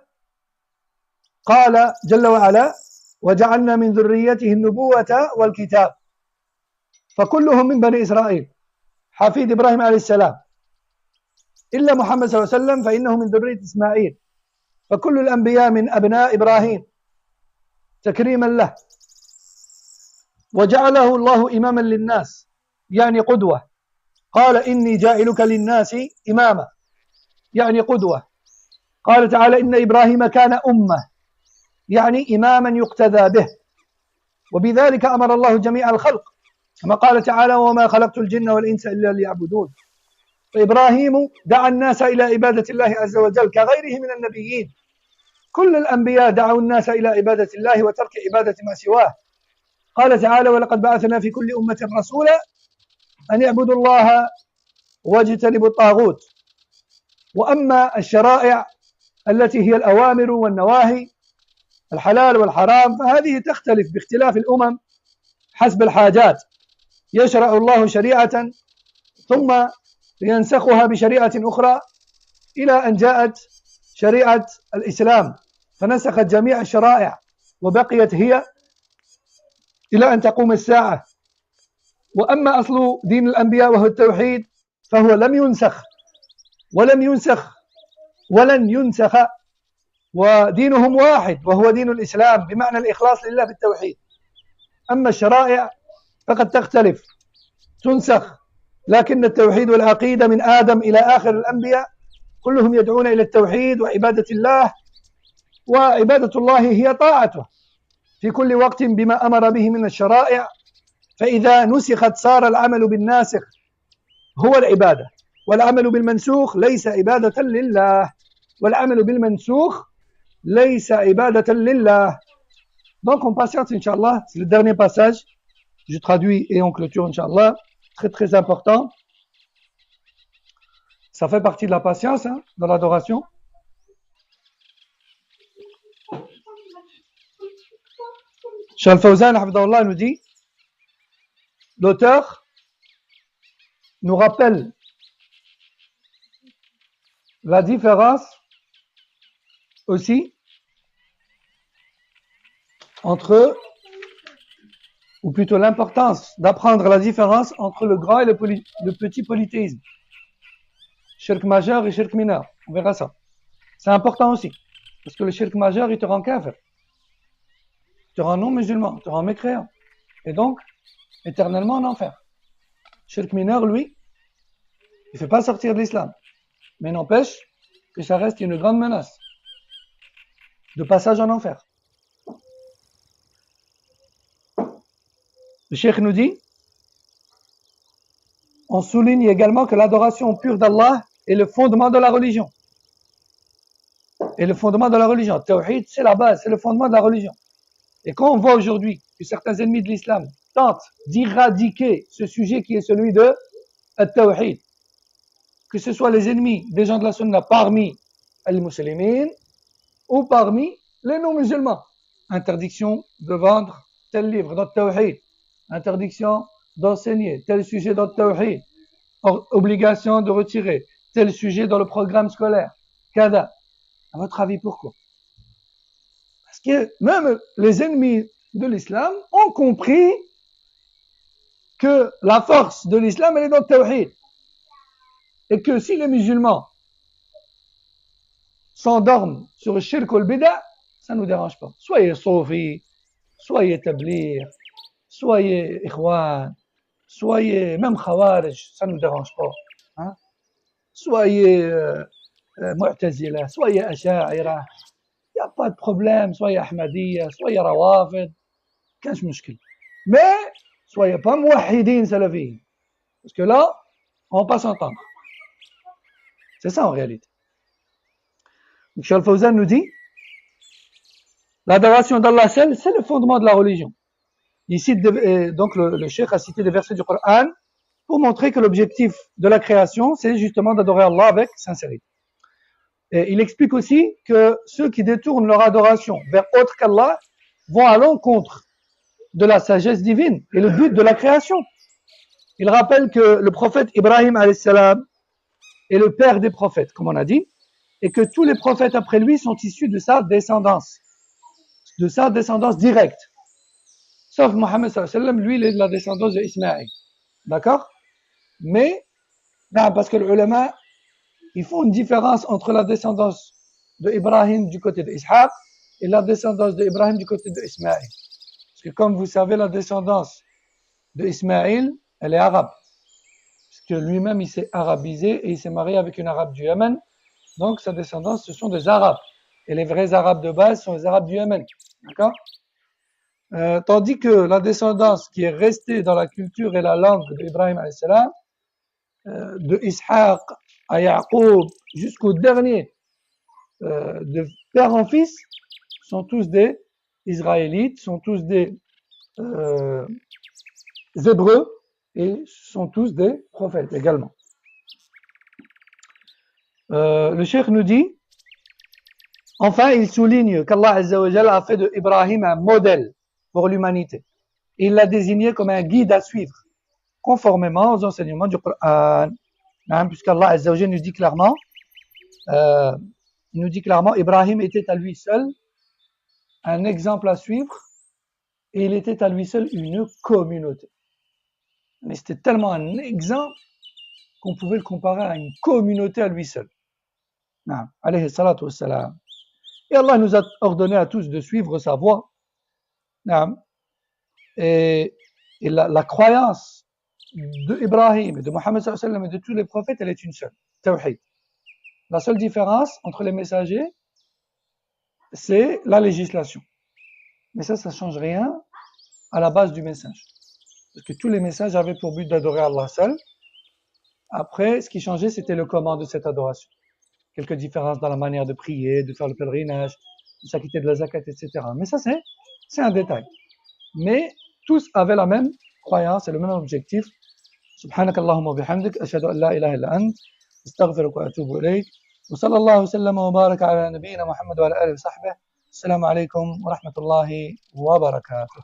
قال جل وعلا وجعلنا من ذريته النبوة والكتاب فكلهم من بني إسرائيل حفيد إبراهيم عليه السلام إلا محمد صلى الله عليه وسلم فإنه من ذرية إسماعيل فكل الأنبياء من أبناء إبراهيم تكريما له وجعله الله إماما للناس يعني قدوة قال إني جاعلك للناس إماما يعني قدوة قال تعالى إن إبراهيم كان أمة يعني إماما يقتدى به، وبذلك أمر الله جميع الخلق كما قال تعالى وما خلقت الجن والإنس إلا ليعبدون. فإبراهيم دعا الناس إلى عبادة الله عز وجل كغيره من النبيين. كل الأنبياء دعوا الناس إلى عبادة الله وترك عبادة ما سواه. قال تعالى ولقد بعثنا في كل أمة رسولا أن يعبدوا الله واجتنبوا الطاغوت. وأما الشرائع التي هي الأوامر والنواهي الحلال والحرام فهذه تختلف باختلاف الأمم حسب الحاجات. يشرع الله شريعة ثم ينسخها بشريعة أخرى إلى أن جاءت شريعة الإسلام فنسخت جميع الشرائع وبقيت هي إلى أن تقوم الساعة. وأما أصل دين الأنبياء وهو التوحيد فهو لم ينسخ ولن ينسخ، ودينهم واحد وهو دين الإسلام بمعنى الإخلاص لله في التوحيد. أما الشرائع فقد تختلف تنسخ، لكن التوحيد والعقيدة من آدم إلى آخر الأنبياء كلهم يدعون إلى التوحيد وعبادة الله، وعبادة الله هي طاعته في كل وقت بما أمر به من الشرائع. فإذا نسخت صار العمل بالناسخ هو العبادة، والعمل بالمنسوخ ليس عبادة لله، والعمل بالمنسوخ ليس عبادة لله. Donc on patiente Inch'Allah, c'est le dernier passage, je traduis et on clôture Inch'Allah, très très important. Ça fait partie de la patience hein, dans l'adoration. Cheikh Al-Fawzan Hafidahullah nous dit, l'auteur nous rappelle la différence aussi entre, ou plutôt l'importance d'apprendre la différence entre le grand et le petit polythéisme. Shirk majeur et shirk mineur, on verra ça. C'est important aussi, parce que le shirk majeur, il te rend kafir, il te rend non musulman, il te rend mécréant, et donc éternellement en enfer. Shirk mineur, lui, il ne fait pas sortir de l'islam, mais n'empêche que ça reste une grande menace de passage en enfer. Le cheikh nous dit, on souligne également que l'adoration pure d'Allah est le fondement de la religion. Et le fondement de la religion, Tawhid, c'est la base, c'est le fondement de la religion. Et quand on voit aujourd'hui que certains ennemis de l'islam tentent d'éradiquer ce sujet qui est celui de Tawhid, que ce soit les ennemis des gens de la sunna parmi les musulmans ou parmi les non-musulmans, interdiction de vendre tel livre dans Tawhid, interdiction d'enseigner tel sujet dans le Tawhid, obligation de retirer tel sujet dans le programme scolaire, kada. À votre avis, pourquoi? Parce que même les ennemis de l'islam ont compris que la force de l'islam, elle est dans le Tawhid. Et que si les musulmans s'endorment sur le shirk ou le bid'a, ça ne nous dérange pas. Soyez soufi, soyez tabligh, soyez ikhwan, soyez même khawarij, ça ne nous dérange pas. Hein? Soyez mu'tazila, soyez asha'ira, il n'y a pas de problème, soyez ahmadiyya, soyez rawafid, كانش مشكل. Mais soyez pas mouahidin salafiyyin, parce que là, on ne va pas s'entendre. C'est ça en réalité. Cheikh Al-Fawzan nous dit, l'adoration d'Allah seul, c'est le fondement de la religion. Il cite donc le cheikh a cité des versets du Coran pour montrer que l'objectif de la création, c'est justement d'adorer Allah avec sincérité. Et il explique aussi que ceux qui détournent leur adoration vers autre qu'Allah vont à l'encontre de la sagesse divine et le but de la création. Il rappelle que le prophète Ibrahim alayhi salam est le père des prophètes, comme on a dit, et que tous les prophètes après lui sont issus de sa descendance directe. Sauf Mohammed sallallahu alayhi wa sallam, lui, il est de la descendance d'Ismaïl. D'accord? Mais, non, parce que les ulama, ils font une différence entre la descendance d'Ibrahim du côté d'Ishaq et la descendance d'Ibrahim du côté d'Ismaïl. Parce que comme vous savez, la descendance d'Ismaïl, elle est arabe. Parce que lui-même, il s'est arabisé et il s'est marié avec une arabe du Yémen. Donc, sa descendance, ce sont des arabes. Et les vrais Arabes de base sont les Arabes du Yémen. D'accord? Tandis que la descendance qui est restée dans la culture et la langue d'Ibrahim alayhi salam, de Ishaq à Yaqub jusqu'au dernier, de père en fils, sont tous des Israélites, sont tous des Hébreux et sont tous des prophètes également. Le cheikh nous dit, enfin, il souligne qu'Allah Azza wa Jalla a fait de Ibrahim un modèle pour l'humanité. Il l'a désigné comme un guide à suivre, conformément aux enseignements du Coran. Puisqu'Allah Azza wa Jalla nous dit clairement, Ibrahim était à lui seul un exemple à suivre et il était à lui seul une communauté. Mais c'était tellement un exemple qu'on pouvait le comparer à une communauté à lui seul. Alayhi salatu wassalam. Et Allah nous a ordonné à tous de suivre sa voie. Et la croyance d'Ibrahim et de Mohammed sallallahu alayhi wa sallam et de tous les prophètes, elle est une seule. Tawhid. La seule différence entre les messagers, c'est la législation. Mais ça ne change rien à la base du message. Parce que tous les messages avaient pour but d'adorer Allah seul. Après, ce qui changeait, c'était le comment de cette adoration. Quelques différences dans la manière de prier, de faire le pèlerinage, de s'acquitter de la zakat, etc. Mais ça, c'est un détail. Mais tous avaient la même croyance et le même objectif. سبحانك اللهم وبحمدك أشهد أن لا إله إلا أنت أستغفرك وأتوب إليك وصلى الله وسلم وبارك على نبينا محمد وعلى آله وصحبه السلام عليكم ورحمة الله وبركاته